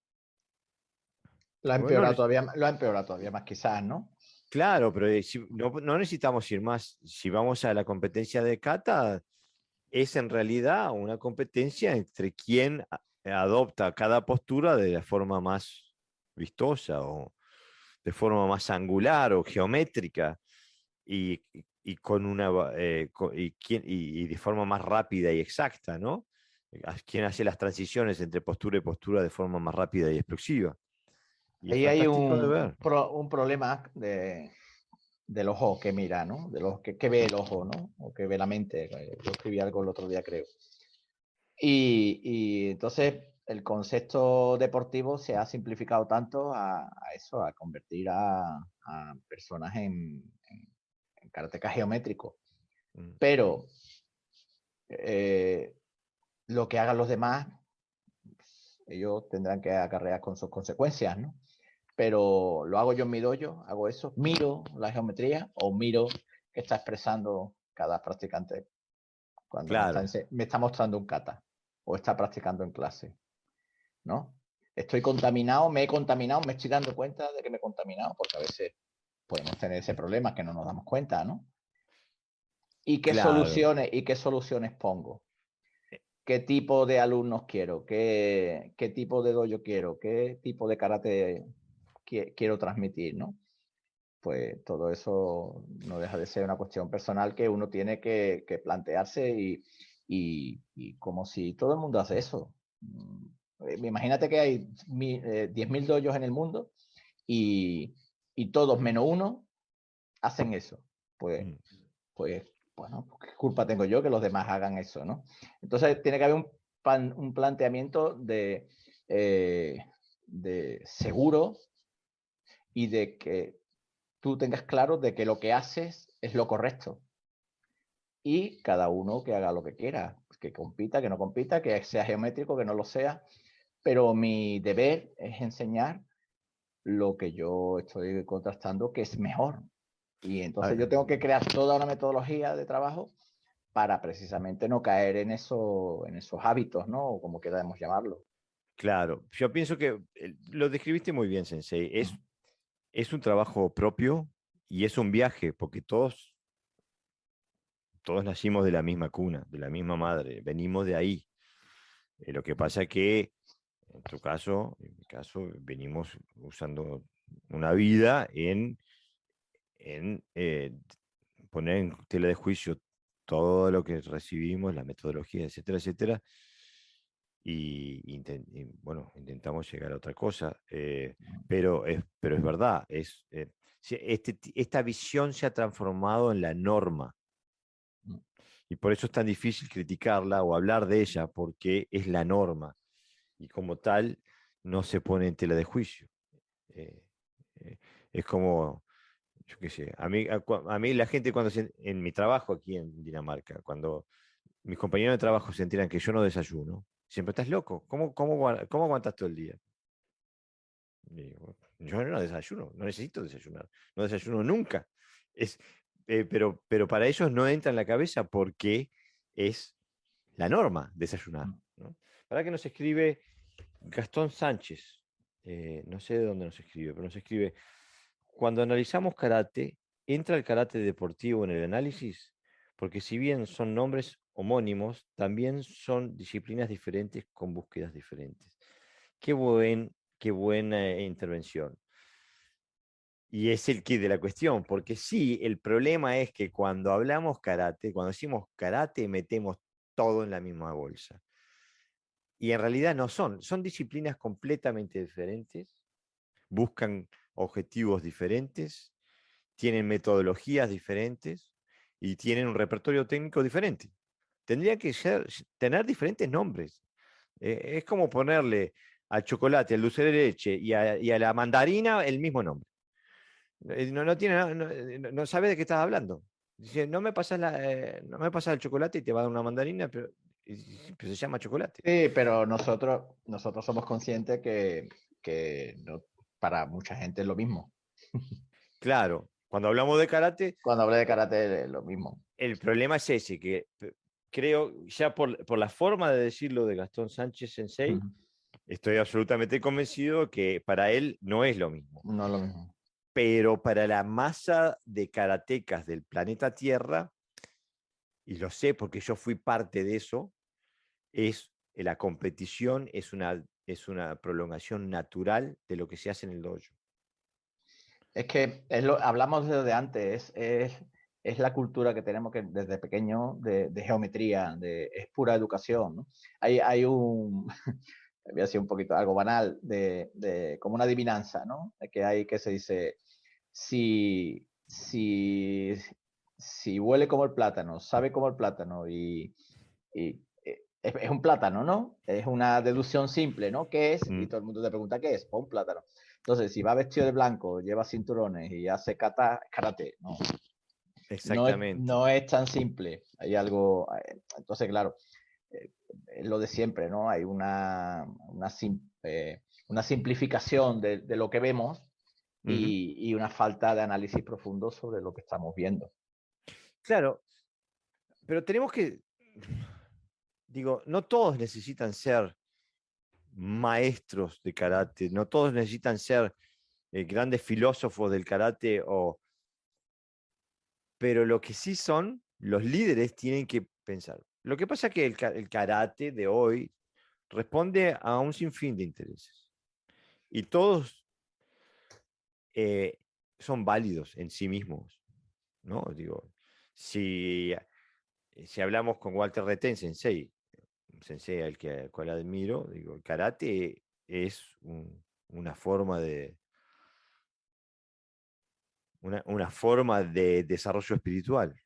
Bueno, lo ha empeorado todavía más quizás, ¿no? claro, pero no necesitamos ir más. Si vamos a la competencia de kata, es en realidad una competencia entre quien adopta cada postura de la forma más vistosa o de forma más angular o geométrica y, y con una y de forma más rápida y exacta, ¿no? Quien hace las transiciones entre postura y postura de forma más rápida y explosiva. Y es Ahí hay fantástico de ver. un problema del ojo que mira, ¿no? De lo que ve el ojo, ¿no? O que ve la mente. Yo escribí algo el otro día, creo. Y entonces el concepto deportivo se ha simplificado tanto a eso, a convertir a personas en karateka geométrico. Mm. Pero eh, lo que hagan los demás, ellos tendrán que acarrear con sus consecuencias, ¿no? Pero lo hago yo en mi dojo, hago eso, miro la geometría o miro qué está expresando cada practicante cuando Claro, me está mostrando un kata o está practicando en clase, ¿no? Estoy contaminado, me he contaminado, me estoy dando cuenta de que me he contaminado, porque a veces podemos tener ese problema que no nos damos cuenta, ¿no? claro. Y qué soluciones pongo? ¿Qué tipo de alumnos quiero? ¿Qué tipo de dojo quiero? ¿Qué tipo de karate quiero transmitir, ¿no? Pues todo eso no deja de ser una cuestión personal que uno tiene que plantearse y como si todo el mundo hace eso. Imagínate que hay 10.000 dojos en el mundo y, y todos menos uno hacen eso. Pues, Mm. pues, bueno, ¿qué culpa tengo yo que los demás hagan eso, no? Entonces tiene que haber un planteamiento de seguro y de que tú tengas claro de que lo que haces es lo correcto. Y cada uno que haga lo que quiera, que compita, que no compita, que sea geométrico, que no lo sea. Pero mi deber es enseñar lo que yo estoy contrastando que es mejor. Y entonces yo Ah, tengo que crear toda una metodología de trabajo para precisamente no caer en esos hábitos, ¿no? O como queramos llamarlo. claro, yo pienso que lo describiste muy bien, Sensei. Es un trabajo propio y es un viaje, porque todos nacimos de la misma cuna, de la misma madre, venimos de ahí. Lo que pasa es que en tu caso, en mi caso, venimos usando una vida en en poner en tela de juicio todo lo que recibimos, la metodología, etcétera, etcétera, y bueno, intentamos llegar a otra cosa, pero es verdad, esta visión se ha transformado en la norma, y por eso es tan difícil criticarla o hablar de ella, porque es la norma, y como tal no se pone en tela de juicio. Eh, eh, es como, yo qué sé, a mí la gente en mi trabajo aquí en Dinamarca, cuando mis compañeros de trabajo se enteran que yo no desayuno, siempre estás loco, ¿cómo aguantas todo el día? Y digo, yo no desayuno, no necesito desayunar, no desayuno nunca. Es, pero para ellos no entra en la cabeza porque es la norma desayunar, ¿no? Para que nos escribe Gastón Sánchez, no sé de dónde nos escribe, pero nos escribe, cuando analizamos karate, ¿entra el karate deportivo en el análisis? Porque si bien son nombres homónimos, también son disciplinas diferentes con búsquedas diferentes. Qué buena intervención. Y es el kit de la cuestión, porque sí, el problema es que cuando hablamos karate, cuando decimos karate, metemos todo en la misma bolsa. Y en realidad no son disciplinas completamente diferentes, buscan objetivos diferentes, tienen metodologías diferentes y tienen un repertorio técnico diferente. Tendría que tener diferentes nombres. Es como ponerle al chocolate, al dulce de leche y a la mandarina el mismo nombre. No, tiene, no sabe de qué estás hablando. Dice, no me pasas el chocolate y te va a dar una mandarina, pero se llama chocolate. Sí, pero nosotros somos conscientes que no, para mucha gente es lo mismo. Claro, cuando hablamos de karate, Cuando hablé de karate es lo mismo. el problema es ese, que creo, ya por la forma de decirlo de Gastón Sánchez Sensei, estoy absolutamente convencido que para él no es lo mismo. No es lo mismo. Pero para la masa de karatecas del planeta Tierra, y lo sé porque yo fui parte de eso, la competición es una prolongación natural de lo que se hace en el dojo. Es que hablamos desde antes, es la cultura que tenemos que desde pequeño de geometría, es pura educación, ¿no? Hay un, voy a decir un poquito algo banal, como una adivinanza, ¿no? Que hay que se dice, si, si, si huele como el plátano, sabe como el plátano es un plátano, ¿no? Es una deducción simple, ¿no? ¿Qué es? Y todo el mundo te pregunta qué es, pues un plátano. Entonces, si va vestido de blanco, lleva cinturones y hace karate, no. Exactamente. No es tan simple. Hay algo. Entonces, claro, es lo de siempre, ¿no? Hay una simplificación de lo que vemos y una falta de análisis profundo sobre lo que estamos viendo. Claro, pero tenemos que, digo, no todos necesitan ser maestros de karate, no todos necesitan ser grandes filósofos del karate, pero lo que sí son, los líderes tienen que pensar. Lo que pasa es que el karate de hoy responde a un sinfín de intereses y todos son válidos en sí mismos, ¿no? Digo, si, si hablamos con Walter Reten, sensei al cual admiro, digo, el karate es una forma una forma de desarrollo espiritual.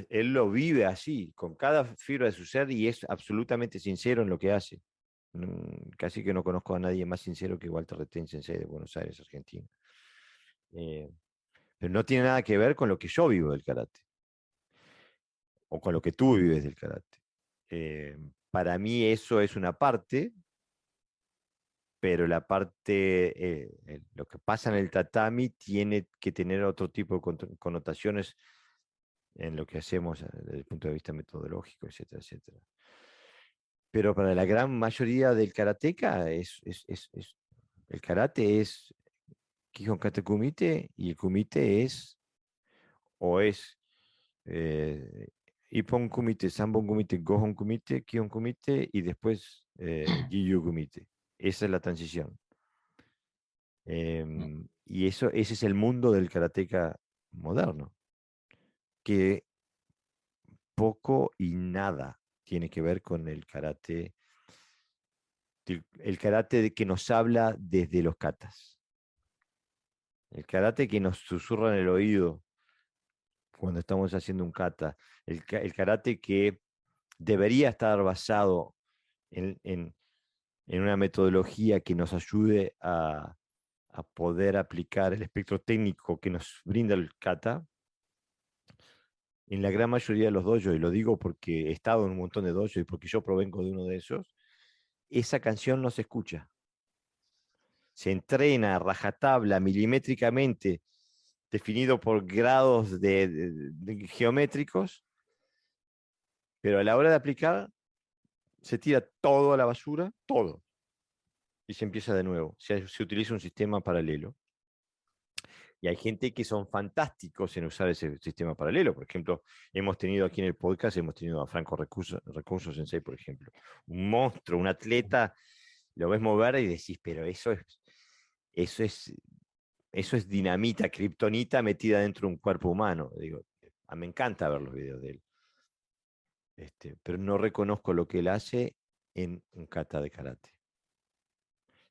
Él lo vive así, con cada fibra de su ser y es absolutamente sincero en lo que hace. Casi que no conozco a nadie más sincero que Walter Reten, sensei de Buenos Aires, Argentina. Eh, pero no tiene nada que ver con lo que yo vivo del karate o con lo que tú vives del karate. Para mí eso es una parte, pero la parte, lo que pasa en el tatami tiene que tener otro tipo de connotaciones en lo que hacemos desde el punto de vista metodológico, etcétera, etcétera. Pero para la gran mayoría del karateka, el karate es Kihon Kata Kumite y el kumite es Ippon Kumite, Sanbon Kumite, Gohon Kumite, Kihon Kumite y después Giyu Kumite. Esa es la transición. Y ese es el mundo del karateka moderno, que poco y nada tiene que ver con el karate que nos habla desde los katas. El karate que nos susurra en el oído cuando estamos haciendo un kata. El karate que debería estar basado en una metodología que nos ayude a poder aplicar el espectro técnico que nos brinda el kata. En la gran mayoría de los dojos, y lo digo porque he estado en un montón de dojos y porque yo provengo de uno de esos, esa canción no se escucha. Se entrena a rajatabla, milimétricamente, definido por grados geométricos, pero a la hora de aplicar se tira todo a la basura, todo, y se empieza de nuevo. Se utiliza un sistema paralelo. Y hay gente que son fantásticos en usar ese sistema paralelo. Por ejemplo, hemos tenido aquí en el podcast, hemos tenido a Franco Recurso Sensei, por ejemplo. Un monstruo, un atleta, lo ves mover y decís, pero eso es dinamita, kriptonita metida dentro de un cuerpo humano. Digo, me encanta ver los videos de él. Pero no reconozco lo que él hace en un kata de karate.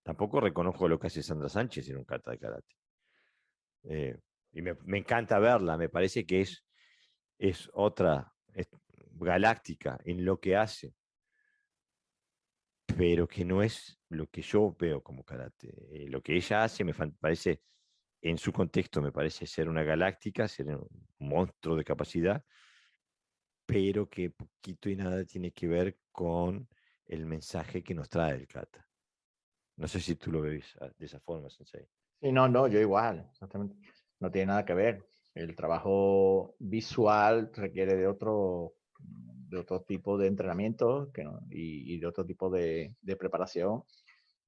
Tampoco reconozco lo que hace Sandra Sánchez en un kata de karate. Y me encanta verla, me parece que es otra, es galáctica en lo que hace, pero que no es lo que yo veo como karate. Lo que ella hace me parece, en su contexto, me parece ser una galáctica, ser un monstruo de capacidad, pero que poquito y nada tiene que ver con el mensaje que nos trae el kata. No sé si tú lo ves de esa forma, Sensei. Sí, no, yo igual, exactamente. No tiene nada que ver. El trabajo visual requiere de otro tipo de entrenamiento y de otro tipo de preparación.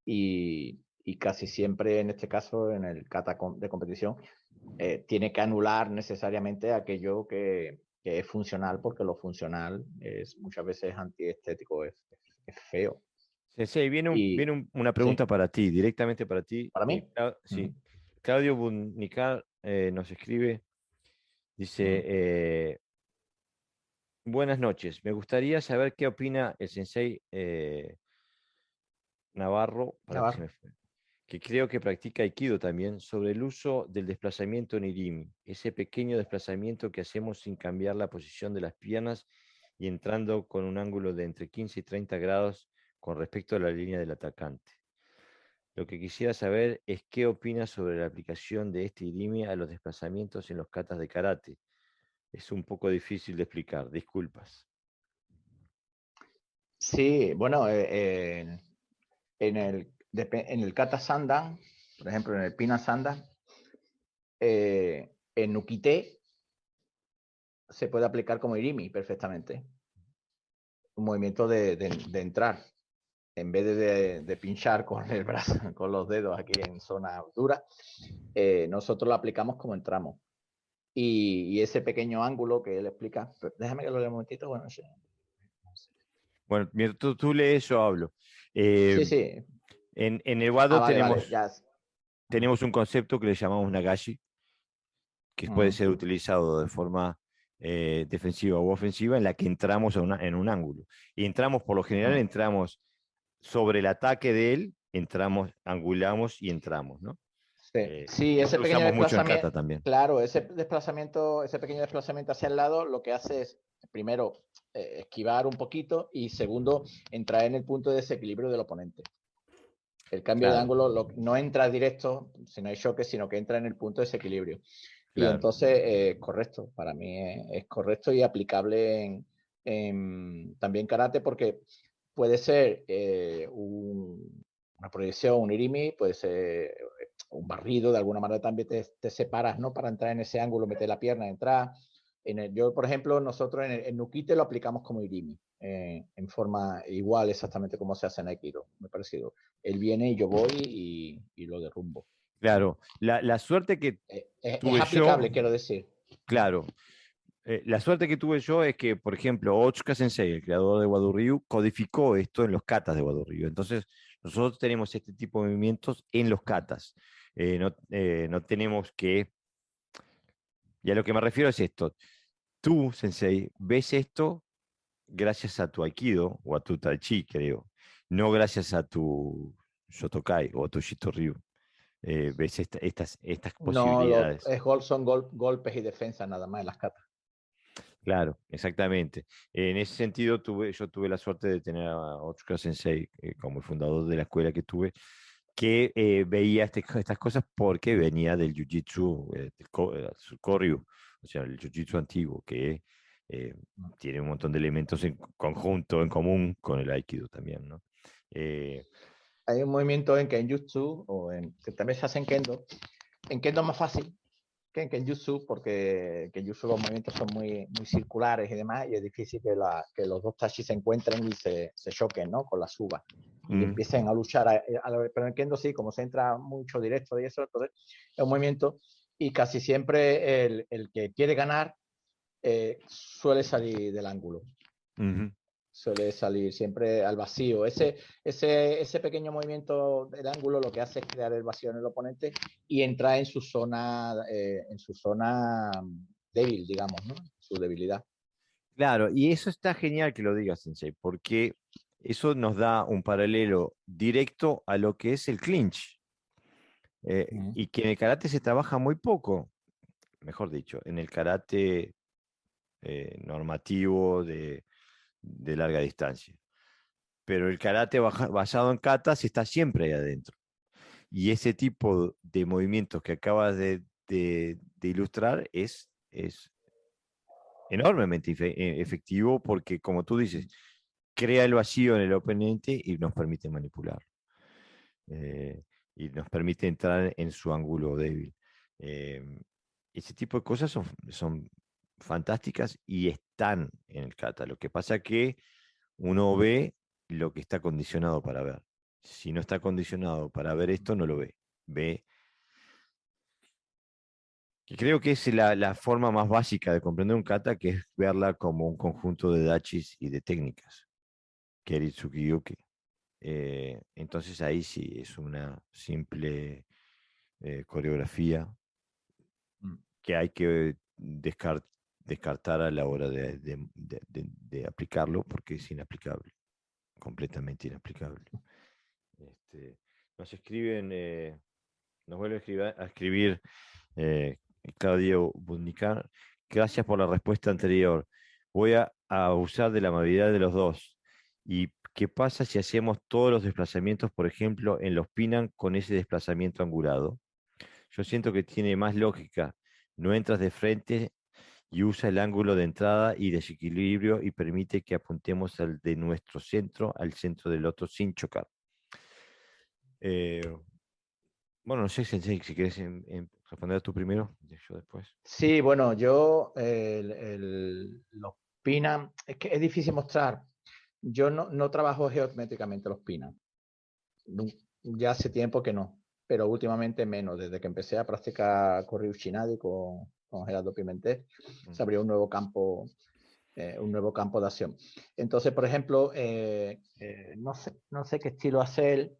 Y casi siempre, en este caso, en el kata de competición, tiene que anular necesariamente aquello que es funcional, porque lo funcional es muchas veces antiestético, es feo. Sensei, viene una pregunta Sí, para ti, directamente para ti. para mí. Sí. Claudio Bunicar nos escribe, dice, buenas noches, me gustaría saber qué opina el Sensei Navarro, Navarro. que creo que practica Aikido también, sobre el uso del desplazamiento en Irimi, ese pequeño desplazamiento que hacemos sin cambiar la posición de las piernas y entrando con un ángulo de entre 15 y 30 grados con respecto a la línea del atacante. Lo que quisiera saber es qué opinas sobre la aplicación de este Irimi a los desplazamientos en los katas de karate. Es un poco difícil de explicar, disculpas. Sí, bueno, en el kata sandan, por ejemplo, en el pina sandan, en nukite se puede aplicar como irimi perfectamente. Un movimiento de entrar. En vez de pinchar con el brazo, con los dedos aquí en zona dura, nosotros lo aplicamos como entramos. Y ese pequeño ángulo que él explica, déjame que lo lea un momentito. Bueno, sí. Bueno, mientras tú lees, yo hablo. Sí, sí. En el Wado Vale, ya. tenemos un concepto que le llamamos Nagashi, que puede ser utilizado de forma defensiva u ofensiva, en la que entramos en un ángulo. Y entramos, por lo general, entramos sobre el ataque de él, entramos, angulamos y entramos, ¿no? Sí, ese lo pequeño usamos mucho en desplazamiento, kata también. claro, ese pequeño desplazamiento hacia el lado, lo que hace es, primero, esquivar un poquito y segundo, entrar en el punto de desequilibrio del oponente. El cambio de ángulo no entra directo, si no hay choque, sino que entra en el punto de desequilibrio. Claro. Y entonces, correcto, para mí es correcto y aplicable en también karate, porque puede ser una proyección, un irimi, puede ser un barrido, de alguna manera también te separas, ¿no? Para entrar en ese ángulo, meter la pierna, entrar. Yo, por ejemplo, nosotros en el nukite lo aplicamos como irimi, en forma igual exactamente como se hace en Aikido, me ha parecido. Él viene y yo voy y lo derrumbo. Claro, la suerte que tuve es aplicable, yo, quiero decir. Claro, la suerte que tuve yo es que, por ejemplo, Otsuka Sensei, el creador de Wado Ryu, codificó esto en los katas de Wado Ryu. Entonces, nosotros tenemos este tipo de movimientos en los katas. No tenemos que... Y a lo que me refiero es esto. Tú, Sensei, ves esto gracias a tu Aikido o a tu Tai Chi, creo. No gracias a tu Shotokai o a tu Shitoryu. Ves estas No, posibilidades. son golpes y defensas nada más en las catas. Claro, exactamente. En ese sentido, yo tuve la suerte de tener a Otsuka Sensei como el fundador de la escuela que tuve, que veía estas cosas porque venía del Jiu-Jitsu, su Koryu, o sea, el Jiu-Jitsu antiguo, que eh, tiene un montón de elementos en conjunto, en común con el Aikido también, ¿no? Eh, Hay un movimiento en Kenjutsu, que también se hace en Kendo. En Kendo es más fácil que en Kenjutsu, porque en Kenjutsu los movimientos son muy circulares y demás, y es difícil que los dos tachis se encuentren y se choquen, ¿no? Con la suba y empiecen a luchar. Pero en Kendo sí, como se entra mucho directo y eso, entonces es un movimiento y casi siempre el que quiere ganar suele salir del ángulo. Suele salir siempre al vacío. Ese pequeño movimiento del ángulo lo que hace es crear el vacío en el oponente y entrar en su zona débil, digamos, ¿no? Su debilidad. Claro, y eso está genial que lo digas, Sensei, porque eso nos da un paralelo directo a lo que es el clinch. Y que en el karate se trabaja muy poco, mejor dicho, en el karate normativo de larga distancia. Pero el karate basado en katas está siempre ahí adentro. Y ese tipo de movimientos que acabas de ilustrar es enormemente efectivo porque, como tú dices, crea el vacío en el oponente y nos permite manipular. Y nos permite entrar en su ángulo débil. Ese tipo de cosas son fantásticas y están en el kata. Lo que pasa es que uno ve lo que está condicionado para ver. Si no está condicionado para ver esto, no lo ve. Ve. Y creo que es la forma más básica de comprender un kata, que es verla como un conjunto de dachis y de técnicas. Keritsuki Yuki. Entonces ahí sí es una simple coreografía que hay que descartar a la hora de aplicarlo porque es inaplicable, completamente inaplicable. Nos escriben, nos vuelve a escribir Claudio Bundicar. Gracias por la respuesta anterior. Voy a abusar de la amabilidad de los dos. ¿Y qué pasa si hacemos todos los desplazamientos, por ejemplo, en los Pinan con ese desplazamiento angulado? Yo siento que tiene más lógica. No entras de frente y usa el ángulo de entrada y desequilibrio y permite que apuntemos de nuestro centro al centro del otro sin chocar. Bueno, no sé, Sensei, si quieres responder tú primero, yo después. Sí, bueno, yo los pinan, es que es difícil mostrar. Yo no trabajo geométricamente los pinan. Ya hace tiempo que no, pero últimamente menos. Desde que empecé a practicar Koryu Shinadi con Gerardo Pimentel, se abrió un nuevo campo de acción. Entonces, por ejemplo, no sé qué estilo hace él,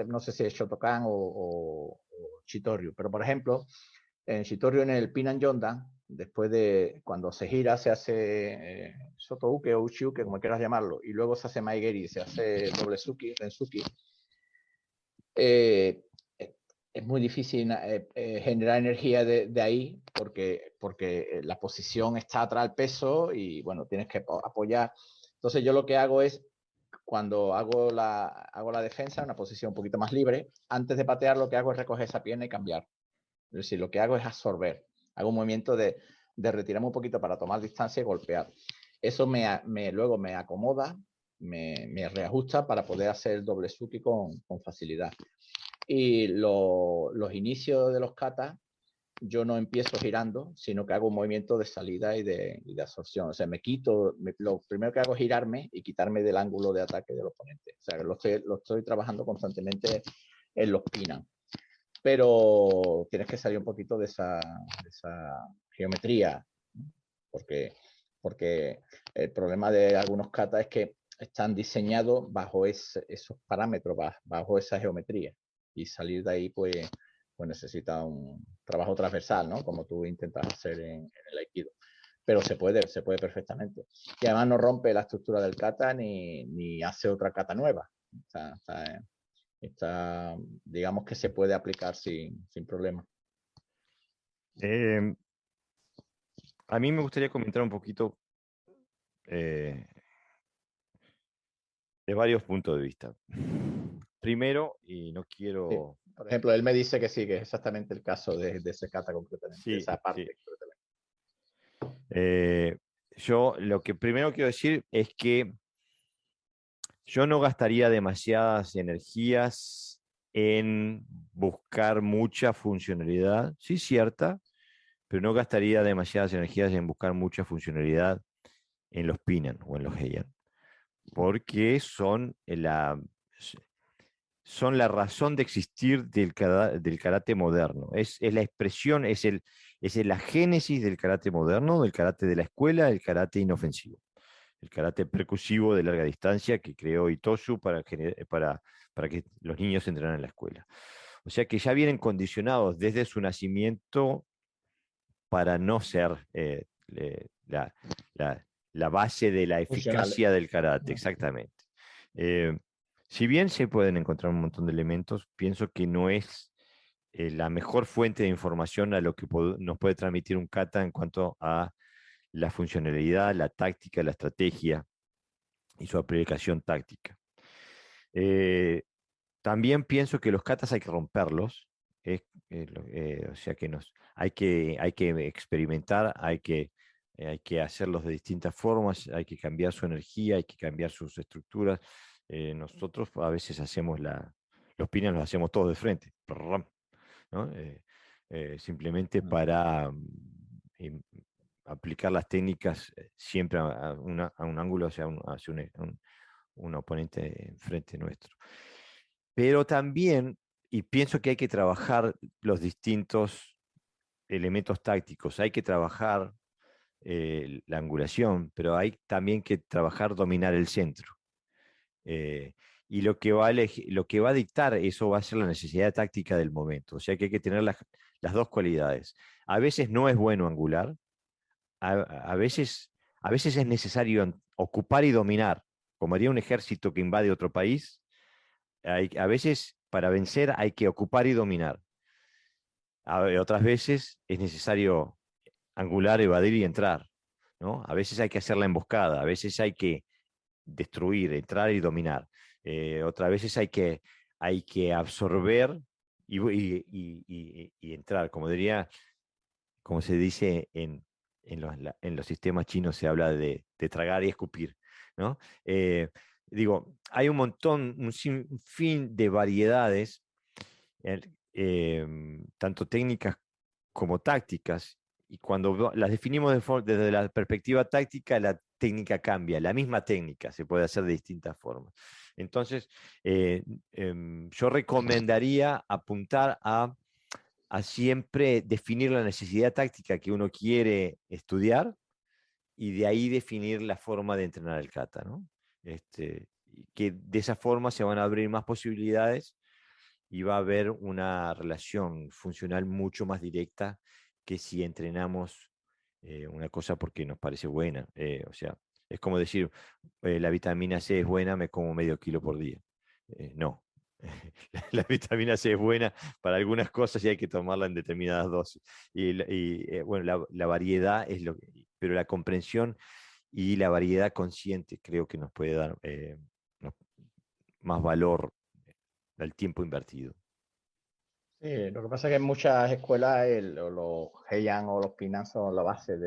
no sé si es Shotokan o Shitoryu, pero por ejemplo, en Shitoryu, en el Pinan Yondan, después de cuando se gira, se hace Shotouke o Uchiuke, como quieras llamarlo, y luego se hace Maigeri, se hace Doblezuki, Rensuki. Es muy difícil generar energía de ahí porque la posición está atrás del peso y bueno, tienes que apoyar. Entonces yo lo que hago es, cuando hago la defensa, una posición un poquito más libre, antes de patear lo que hago es recoger esa pierna y cambiar. Es decir, lo que hago es absorber. Hago un movimiento de retirarme un poquito para tomar distancia y golpear. Eso luego me acomoda, me reajusta para poder hacer el doble suki con facilidad. Y los inicios de los katas, yo no empiezo girando, sino que hago un movimiento de salida y de absorción. O sea, lo primero que hago es girarme y quitarme del ángulo de ataque del oponente. O sea, lo estoy trabajando constantemente en los pinan. Pero tienes que salir un poquito de esa geometría, porque el problema de algunos katas es que están diseñados bajo esos parámetros, bajo esa geometría. y salir de ahí pues necesita un trabajo transversal, ¿no? Como tú intentas hacer en el Aikido. Pero se puede perfectamente. Y además no rompe la estructura del kata ni hace otra kata nueva. Está, digamos que se puede aplicar sin problema. Eh, a mí me gustaría comentar un poquito eh, de varios puntos de vista. Primero, y no Sí. quiero... Por ejemplo, él me dice que sí, que es exactamente el caso de ese kata concretamente, de Sí, esa sí. parte concretamente. Yo lo que primero quiero decir es que yo no gastaría demasiadas energías en buscar mucha funcionalidad, sí cierta, pero no gastaría demasiadas energías en buscar mucha funcionalidad en los Pinan o en los Heian, porque son la razón de existir del karate moderno. Es la expresión, es la génesis del karate moderno, del karate de la escuela, del karate inofensivo, el karate percusivo de larga distancia que creó Itosu para que los niños entraran en la escuela. O sea que ya vienen condicionados desde su nacimiento para no ser la, la base de la Funcionales. eficacia del karate, exactamente. Eh, si bien se pueden encontrar un montón de elementos, pienso que no es la mejor fuente de información a lo que nos puede transmitir un kata en cuanto a la funcionalidad, la táctica, la estrategia y su aplicación táctica. Eh, también pienso que los katas hay que romperlos, o sea que hay que experimentar, hay que hacerlos de distintas formas, hay que cambiar su energía, hay que cambiar sus estructuras. Nosotros a veces los pines los hacemos todos de frente, ¿no? Simplemente para aplicar las técnicas siempre a un ángulo hacia un oponente enfrente nuestro. Pero también, y pienso que hay que trabajar los distintos elementos tácticos, hay que trabajar la angulación, pero hay también que trabajar dominar el centro. Eh, y lo que va a dictar eso va a ser la necesidad táctica del momento. O sea que hay que tener las dos cualidades. A veces no es bueno angular, a veces, a veces es necesario ocupar y dominar, como haría un ejército que invade otro país. A veces para vencer hay que ocupar y dominar. Otras veces es necesario angular, evadir y entrar, ¿no? A veces hay que hacer la emboscada, a veces hay que destruir, entrar y dominar. Otras veces hay que absorber y entrar. Como se dice en los sistemas chinos, se habla de tragar y escupir, ¿no? Digo, hay un montón, un sinfín de variedades, tanto técnicas como tácticas, y cuando las definimos desde la perspectiva táctica, la técnica cambia, la misma técnica se puede hacer de distintas formas. Entonces, yo recomendaría apuntar a siempre definir la necesidad táctica que uno quiere estudiar y de ahí definir la forma de entrenar el kata, ¿no? Que de esa forma se van a abrir más posibilidades y va a haber una relación funcional mucho más directa que si entrenamos una cosa porque nos parece buena. O sea, es como decir, la vitamina C es buena, me como medio kilo por día. No. La vitamina C es buena para algunas cosas y hay que tomarla en determinadas dosis. Bueno, la variedad es lo que, pero la comprensión y la variedad consciente creo que nos puede dar más valor al tiempo invertido. Sí, lo que pasa es que en muchas escuelas los Heian o los Pinan son la base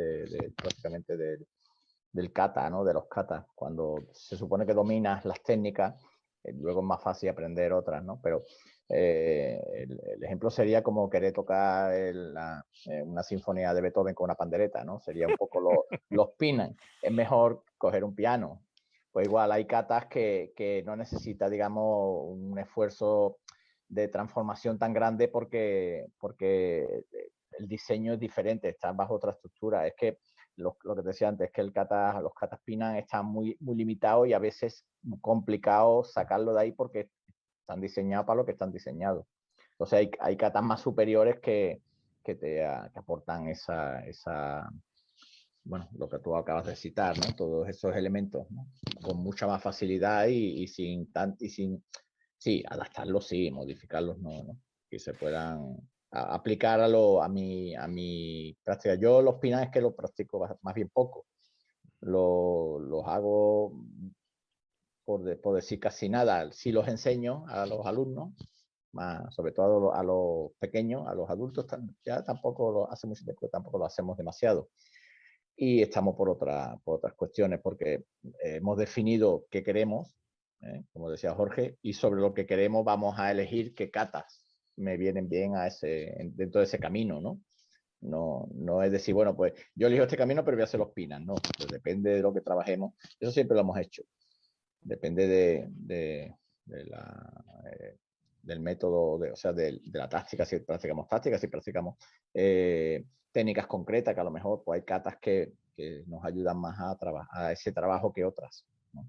prácticamente del kata, ¿no? De los katas. Cuando se supone que dominas las técnicas, luego es más fácil aprender otras, ¿no? Pero el ejemplo sería como querer tocar una sinfonía de Beethoven con una pandereta, ¿no? Sería un poco los Pinan. Es mejor coger un piano. Pues igual hay katas que no necesita, digamos, un esfuerzo de transformación tan grande porque el diseño es diferente, está bajo otra estructura. Es que lo que te decía antes, es que los katas Pinan están muy limitados y a veces complicado sacarlo de ahí porque están diseñados para lo que están diseñados. Entonces hay katas más superiores que aportan bueno, lo que tú acabas de citar, ¿no? Todos esos elementos, ¿no? Con mucha más facilidad y sin sí, adaptarlos sí, modificarlos no, ¿no? Que se puedan aplicar a mi práctica. Yo los pinares que los practico más bien poco. Los hago por decir casi nada. Sí los enseño a los alumnos, más, sobre todo a los pequeños, a los adultos, ya tampoco lo hace mucho tiempo, tampoco lo hacemos demasiado. Y estamos por otras cuestiones, porque hemos definido qué queremos, como decía Jorge, y sobre lo que queremos vamos a elegir qué catas me vienen bien dentro de ese camino, ¿no? No es decir, bueno, pues yo elijo este camino, pero voy a hacer los pinas, no, pues depende de lo que trabajemos. Eso siempre lo hemos hecho. Depende del método, o sea, de la táctica, si practicamos tácticas, si practicamos técnicas concretas, que a lo mejor pues, hay catas que nos ayudan más a ese trabajo que otras, ¿no?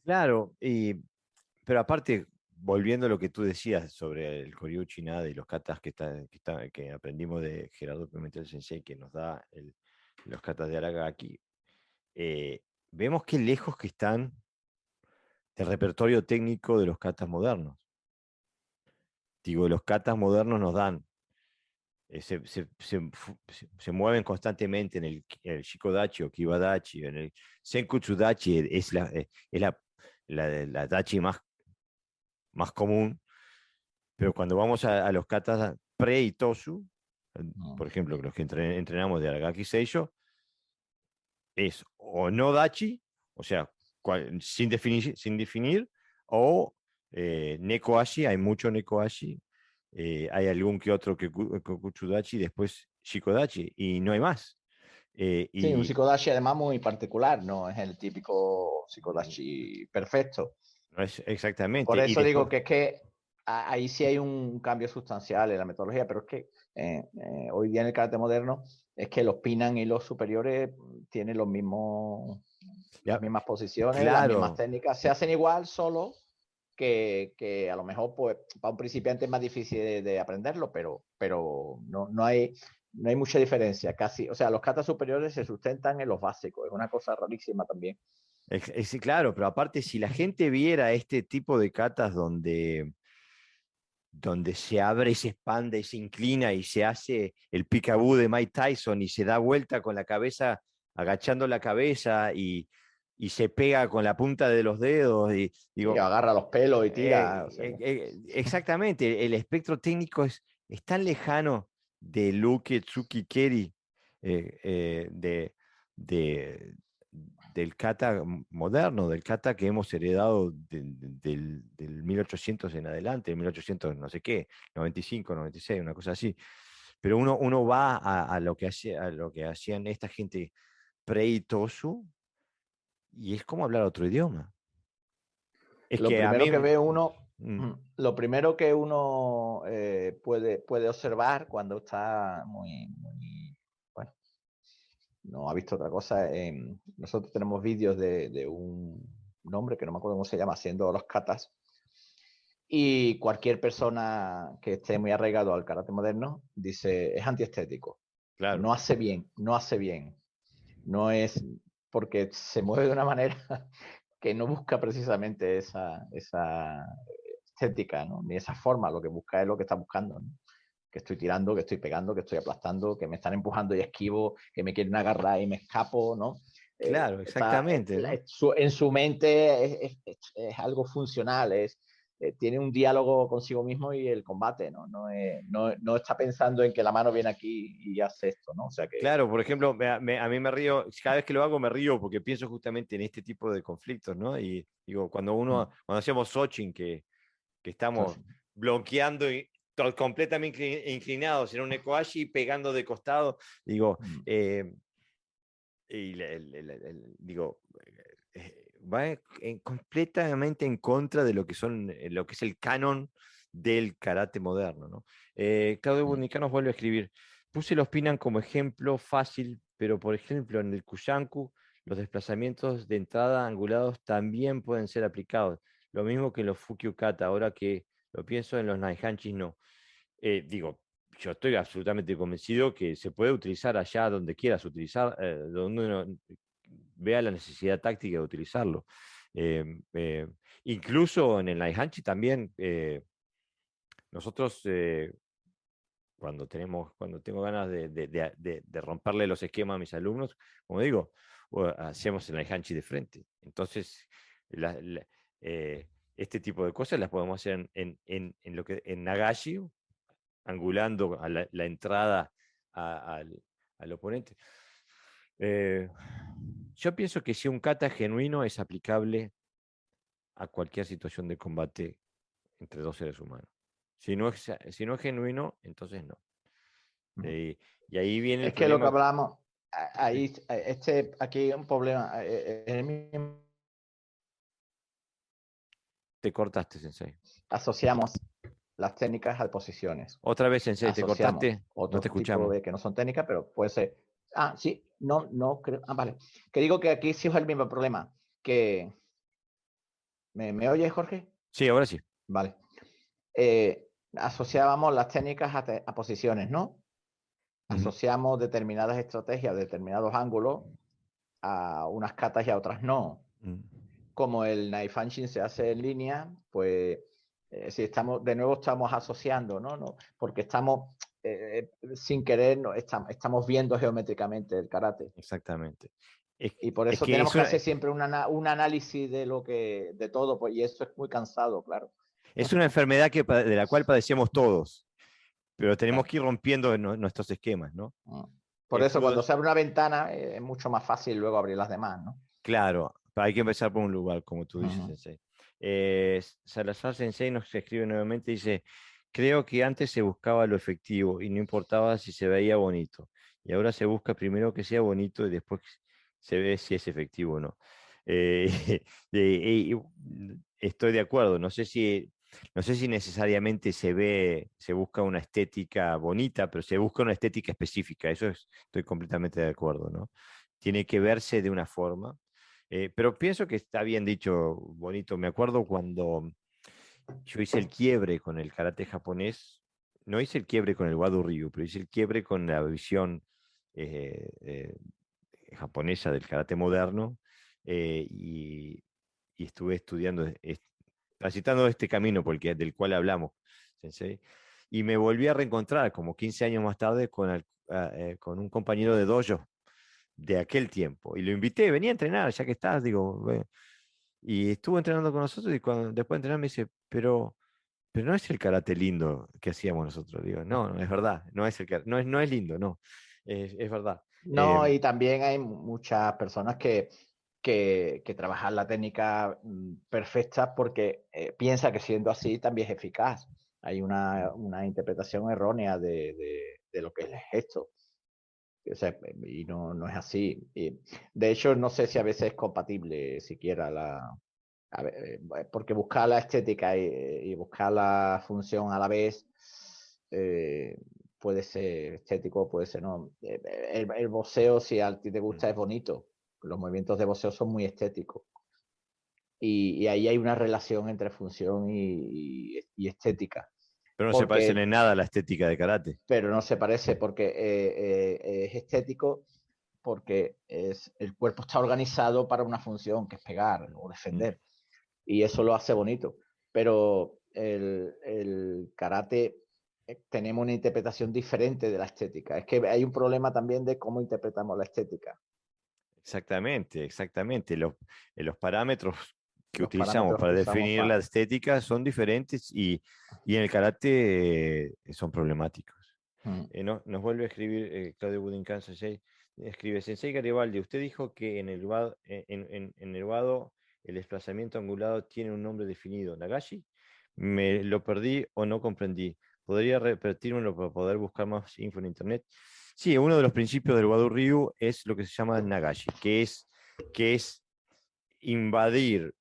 Claro, pero aparte, volviendo a lo que tú decías sobre el Koryu Nada y los katas que aprendimos de Gerardo Pimentel Sensei, que nos da los katas de Aragaki, vemos qué lejos que están del repertorio técnico de los katas modernos. Digo, los katas modernos nos dan, se mueven constantemente en el Shikodachi o Kibadachi, en el Senkutsudachi, es la dachi más común, pero cuando vamos a los katas pre y tosu, por ejemplo, los que entrenamos de Aragaki Seisho, es o no dachi, o sea, sin definir, o nekoashi, hay mucho nekoashi, hay algún que otro kokutsudachi, después shikodachi, y no hay más. Sí, un Shikodashi además muy particular, no es el típico Shikodashi perfecto. No es exactamente. Por eso Después, digo que es que ahí sí hay un cambio sustancial en la metodología, pero es que hoy día en el karate moderno es que los pinan y los superiores tienen las mismas posiciones, las mismas claro, técnicas, se hacen igual, solo que a lo mejor pues para un principiante es más difícil de aprenderlo, pero no hay mucha diferencia, casi, o sea, los katas superiores se sustentan en los básicos, es una cosa rarísima también. claro, pero aparte, si la gente viera este tipo de katas donde se abre y se expande y se inclina y se hace el peekaboo de Mike Tyson y se da vuelta con la cabeza, agachando la cabeza y se pega con la punta de los dedos. Y digo, agarra los pelos y tira. O sea, exactamente, el espectro técnico es tan lejano de Luke Tsuki Keri, de, del kata moderno, del kata que hemos heredado del 1800 en adelante, 1800 no sé qué, 95, 96, una cosa así. Pero uno va a lo que hacían esta gente pre-Tosu y es como hablar otro idioma. Es lo que a primero mí... que ve uno, Mm, lo primero que uno puede observar cuando está bueno, no ha visto otra cosa. Nosotros tenemos vídeos de un hombre que no me acuerdo cómo se llama, haciendo los katas. Y cualquier persona que esté muy arraigado al karate moderno dice, es antiestético. claro. No hace bien, no hace bien. No es porque se mueve de una manera que no busca precisamente esa estética, ¿no? Ni esa forma. Lo que busca es lo que está buscando, ¿no? Que estoy tirando, que estoy pegando, que estoy aplastando, que me están empujando y esquivo, que me quieren agarrar y me escapo, ¿no? Claro, exactamente, ¿no? En su mente es algo funcional, tiene un diálogo consigo mismo y el combate, ¿no? No está pensando en que la mano viene aquí y hace esto, ¿no? O sea que... Claro, por ejemplo, a mí me río, cada vez que lo hago me río porque pienso justamente en este tipo de conflictos, ¿no? Y digo, cuando hacemos Sochin, que estamos bloqueando y completamente inclinados en un Ekoashi, pegando de costado, digo, digo, va completamente en contra de lo que lo que es el canon del karate moderno, ¿no? Claudio Bunica nos vuelve a escribir. Puse los Pinan como ejemplo fácil, pero por ejemplo en el Kushanku los desplazamientos de entrada angulados también pueden ser aplicados. lo mismo que en los Fukyu Kata. Ahora que lo pienso, en los Naihanchis no. Digo, yo estoy absolutamente convencido que se puede utilizar allá donde quieras utilizar, donde uno vea la necesidad táctica de utilizarlo. Eh, eh, Incluso en el Naihanchi también, nosotros cuando tengo ganas de romperle los esquemas a mis alumnos, como digo, hacemos el Naihanchi de frente. Entonces, este tipo de cosas las podemos hacer en Nagashi, angulando a la entrada al oponente. Yo pienso que si un kata genuino es aplicable a cualquier situación de combate entre dos seres humanos. Si no es genuino, entonces no. Y ahí viene el Es que lo que problema. hablamos, ahí, aquí hay un problema. El mismo Te cortaste, Sensei. asociamos las técnicas a posiciones. Otra vez, Sensei, te Asociamos cortaste. No otro te tipo escuchamos. de que no son técnicas, pero puede ser. Ah, sí, no creo. Ah, vale. Que digo que aquí sí es el mismo problema. Que ¿me oyes, Jorge? Sí, ahora sí. Vale. Asociábamos las técnicas a posiciones, ¿no? Asociamos determinadas estrategias, determinados ángulos a unas katas y a otras no. Como el Naifanshin se hace en línea, pues si de nuevo estamos asociando, ¿no? Porque estamos sin querer, no, estamos viendo geométricamente el karate. Exactamente. Y por eso tenemos que hacer siempre un análisis de todo, pues, y eso es muy cansado, claro. Es una enfermedad de la cual padecemos todos, pero tenemos que ir rompiendo nuestros esquemas, ¿no? Por eso, cuando se abre una ventana, es mucho más fácil luego abrir las demás, ¿no? Claro, hay que empezar por un lugar, como tú dices, Sensei. Salazar Sensei nos escribe nuevamente, dice, creo que antes se buscaba lo efectivo y no importaba si se veía bonito. Y ahora se busca primero que sea bonito y después se ve si es efectivo o no. Estoy de acuerdo, no sé si necesariamente se busca una estética bonita, pero se busca una estética específica, estoy completamente de acuerdo, ¿no? Tiene que verse de una forma. Pero pienso que está bien dicho, bonito. Me acuerdo cuando yo hice el quiebre con el karate japonés, no hice el quiebre con el Wado Ryu, pero hice el quiebre con la visión eh, eh, japonesa del karate moderno, y estuve estudiando, transitando este camino del cual hablamos, Sensei, y me volví a reencontrar como 15 años más tarde con un compañero de dojo de aquel tiempo. Y lo invité, venía a entrenar, ya que estás, digo, y estuvo entrenando con nosotros y después de entrenar me dice, pero no es el karate lindo que hacíamos nosotros. Digo, no, es verdad, no es lindo, no, es verdad. No, y también hay muchas personas que trabajan la técnica perfecta porque piensa que siendo así también es eficaz. Hay una interpretación errónea de lo que es el gesto. O sea, y no es así. De hecho, no sé si a veces es compatible siquiera porque buscar la estética y buscar la función a la vez puede ser estético, puede ser no. El boxeo, si a ti te gusta, es bonito. Los movimientos de boxeo son muy estéticos. Y ahí hay una relación entre función y estética. Pero no se parecen en nada a la estética de karate. Pero no se parece porque es estético, porque el cuerpo está organizado para una función, que es pegar o defender. Y eso lo hace bonito. Pero el karate tenemos una interpretación diferente de la estética. Es que hay un problema también de cómo interpretamos la estética. Exactamente. Los parámetros que utilizamos para definir la estética son diferentes y en el karate son problemáticos. Nos vuelve a escribir Claudio Budincan Sensei. Escribe, Sensei Garibaldi, usted dijo que en el wado el desplazamiento angulado tiene un nombre definido. ¿Nagashi? Me lo perdí o no comprendí. ¿Podría repetírmelo para poder buscar más info en internet? Sí, uno de los principios del Wado Ryu es lo que se llama Nagashi, que es invadir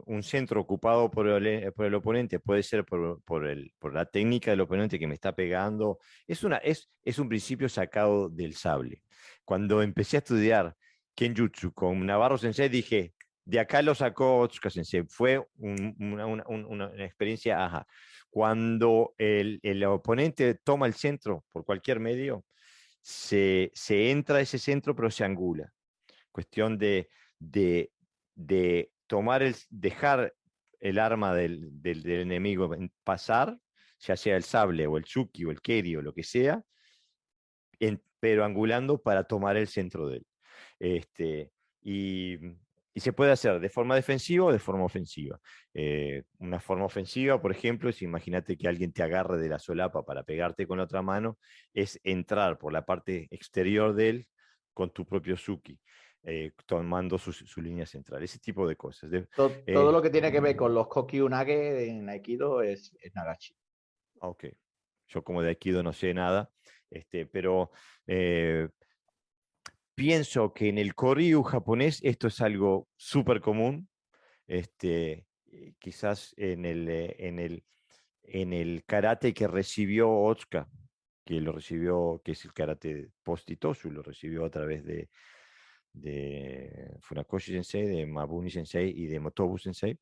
un centro ocupado por el oponente, puede ser por la técnica del oponente que me está pegando. Es un principio sacado del sable. Cuando empecé a estudiar Kenjutsu con Navarro Sensei, dije, de acá lo sacó Otsuka Sensei. Fue una experiencia, ajá. Cuando el oponente toma el centro por cualquier medio, se entra a ese centro, pero se angula. Cuestión de dejar el arma del enemigo pasar, ya sea el sable o el tsuki o el keri o lo que sea, pero angulando para tomar el centro de él. Y, y se puede hacer de forma defensiva o de forma ofensiva. Una forma ofensiva, por ejemplo, si imagínate que alguien te agarre de la solapa para pegarte con la otra mano, es entrar por la parte exterior de él con tu propio tsuki. Tomando su línea central, ese tipo de cosas. Todo lo que tiene que ver con los koki unage en Aikido es Nagashi. Ok, yo como de Aikido no sé nada, pero pienso que en el Koryu japonés esto es algo súper común. Quizás en el karate que recibió Otsuka, que lo recibió, que es el karate post-Itosu, lo recibió a través de Funakoshi Sensei, de Mabuni Sensei y de Motobu Sensei.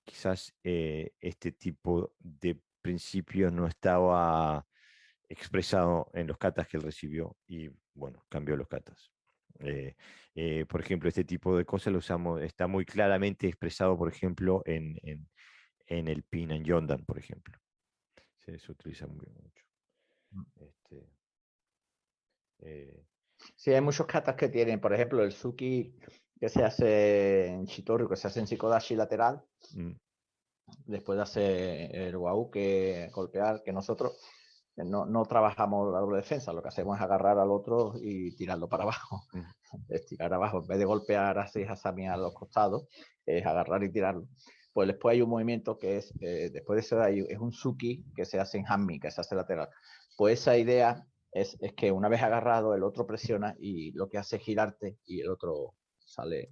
Quizás este tipo de principios no estaba expresado en los katas que él recibió y bueno, cambió los katas. Por ejemplo, este tipo de cosas lo usamos, está muy claramente expresado, por ejemplo, en el Pin Yondan, por ejemplo. Se utiliza muy mucho. Sí, hay muchos katas que tienen, por ejemplo, el Suki que se hace en Shitoryu, que se hace en Shikodashi lateral, después de hacer el Wau, que golpear, que nosotros no trabajamos la doble defensa, lo que hacemos es agarrar al otro y tirarlo para abajo, estirar abajo, en vez de golpear así Hasami a los costados, es agarrar y tirarlo. Pues después hay un movimiento que es, después de eso es un Suki que se hace en Hanmi, que se hace lateral. Pues esa idea es que una vez agarrado, el otro presiona y lo que hace es girarte y el otro sale,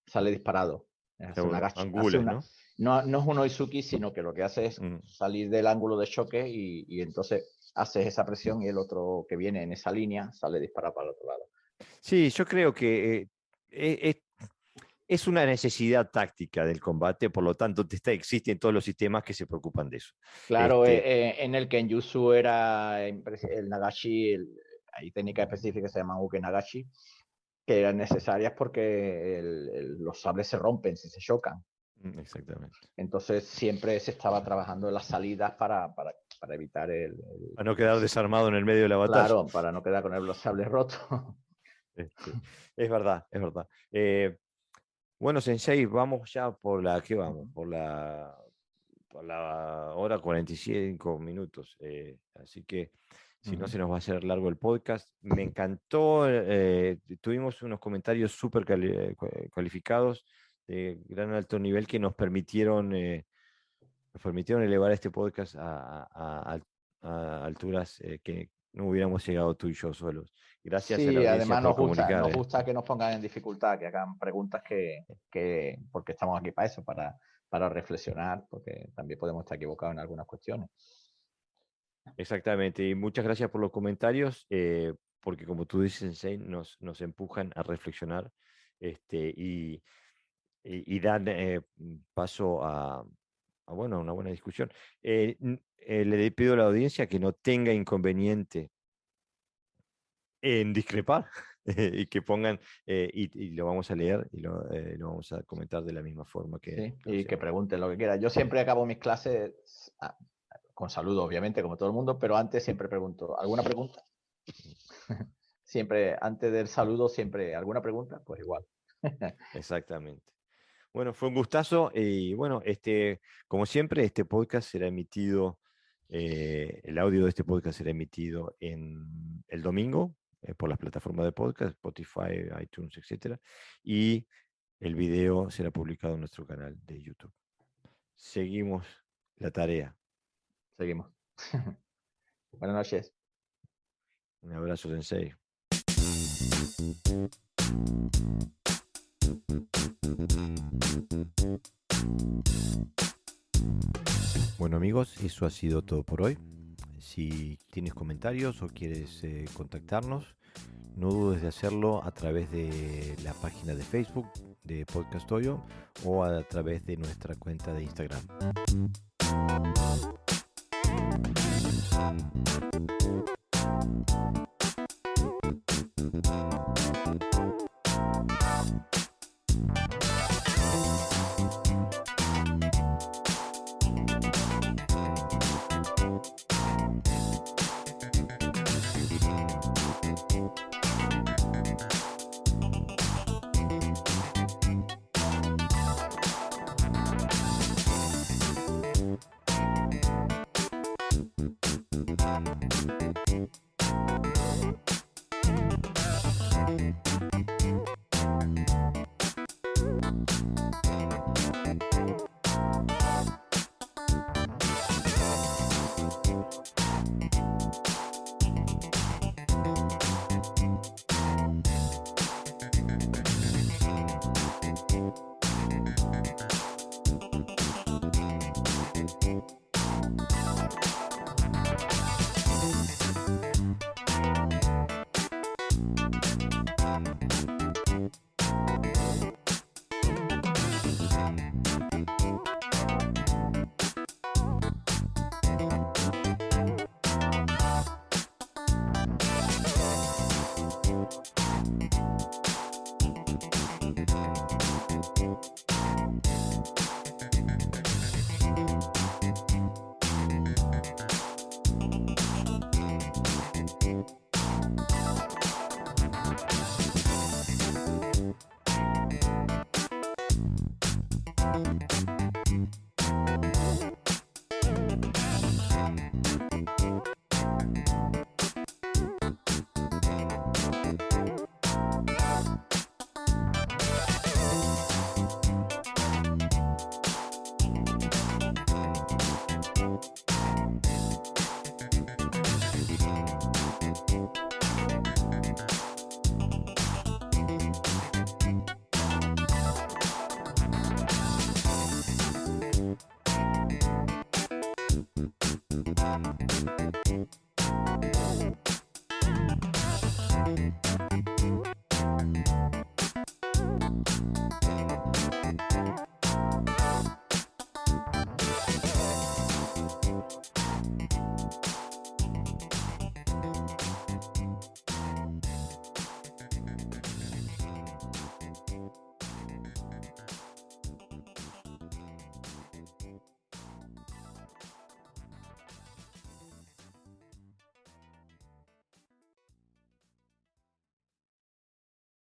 sale disparado. Hace una gacha, angulas, ¿no? No es un oizuki, sino que lo que hace es salir del ángulo de choque y entonces haces esa presión y el otro que viene en esa línea sale disparado para el otro lado. Sí, yo creo que es una necesidad táctica del combate, por lo tanto existen todos los sistemas que se preocupan de eso. Claro, en el Kenjutsu era el Nagashi, hay técnicas específicas que se llaman Uke Nagashi, que eran necesarias porque los sables se rompen si se chocan. Exactamente. Entonces siempre se estaba trabajando en las salidas para evitar para no quedar desarmado en el medio de la batalla. Claro, para no quedar con los sables rotos. Es verdad, es verdad. Bueno, Sensei, vamos ya por la, ¿qué vamos? Por la hora 45 minutos. Así que si no se nos va a hacer largo el podcast. Me encantó, tuvimos unos comentarios súper cualificados de gran alto nivel que nos permitieron elevar este podcast a alturas que no hubiéramos llegado tú y yo solos. Gracias a la audiencia además por comunicar. Nos gusta que nos pongan en dificultad, que hagan preguntas porque estamos aquí para eso, para reflexionar, porque también podemos estar equivocados en algunas cuestiones. Exactamente, y muchas gracias por los comentarios, porque como tú dices, Sensei, nos empujan a reflexionar y dan paso a bueno, una buena discusión. Le pido a la audiencia que no tenga inconveniente en discrepar y que pongan, y lo vamos a leer y lo vamos a comentar de la misma forma que... Sí, y que pregunten lo que quieran. Yo siempre acabo mis clases con saludo, obviamente, como todo el mundo, pero antes siempre pregunto, ¿alguna pregunta? Siempre, antes del saludo, siempre, ¿alguna pregunta? Pues igual. Exactamente. Bueno, fue un gustazo y bueno, como siempre, este podcast será emitido, el audio de este podcast será emitido en el domingo por las plataformas de podcast, Spotify, iTunes, etc. Y el video será publicado en nuestro canal de YouTube. Seguimos la tarea. Seguimos. Buenas noches. Un abrazo, Sensei. Bueno amigos, eso ha sido todo por hoy. Si tienes comentarios o quieres contactarnos, no dudes de hacerlo a través de la página de Facebook de Podcast Toyo o a través de nuestra cuenta de Instagram.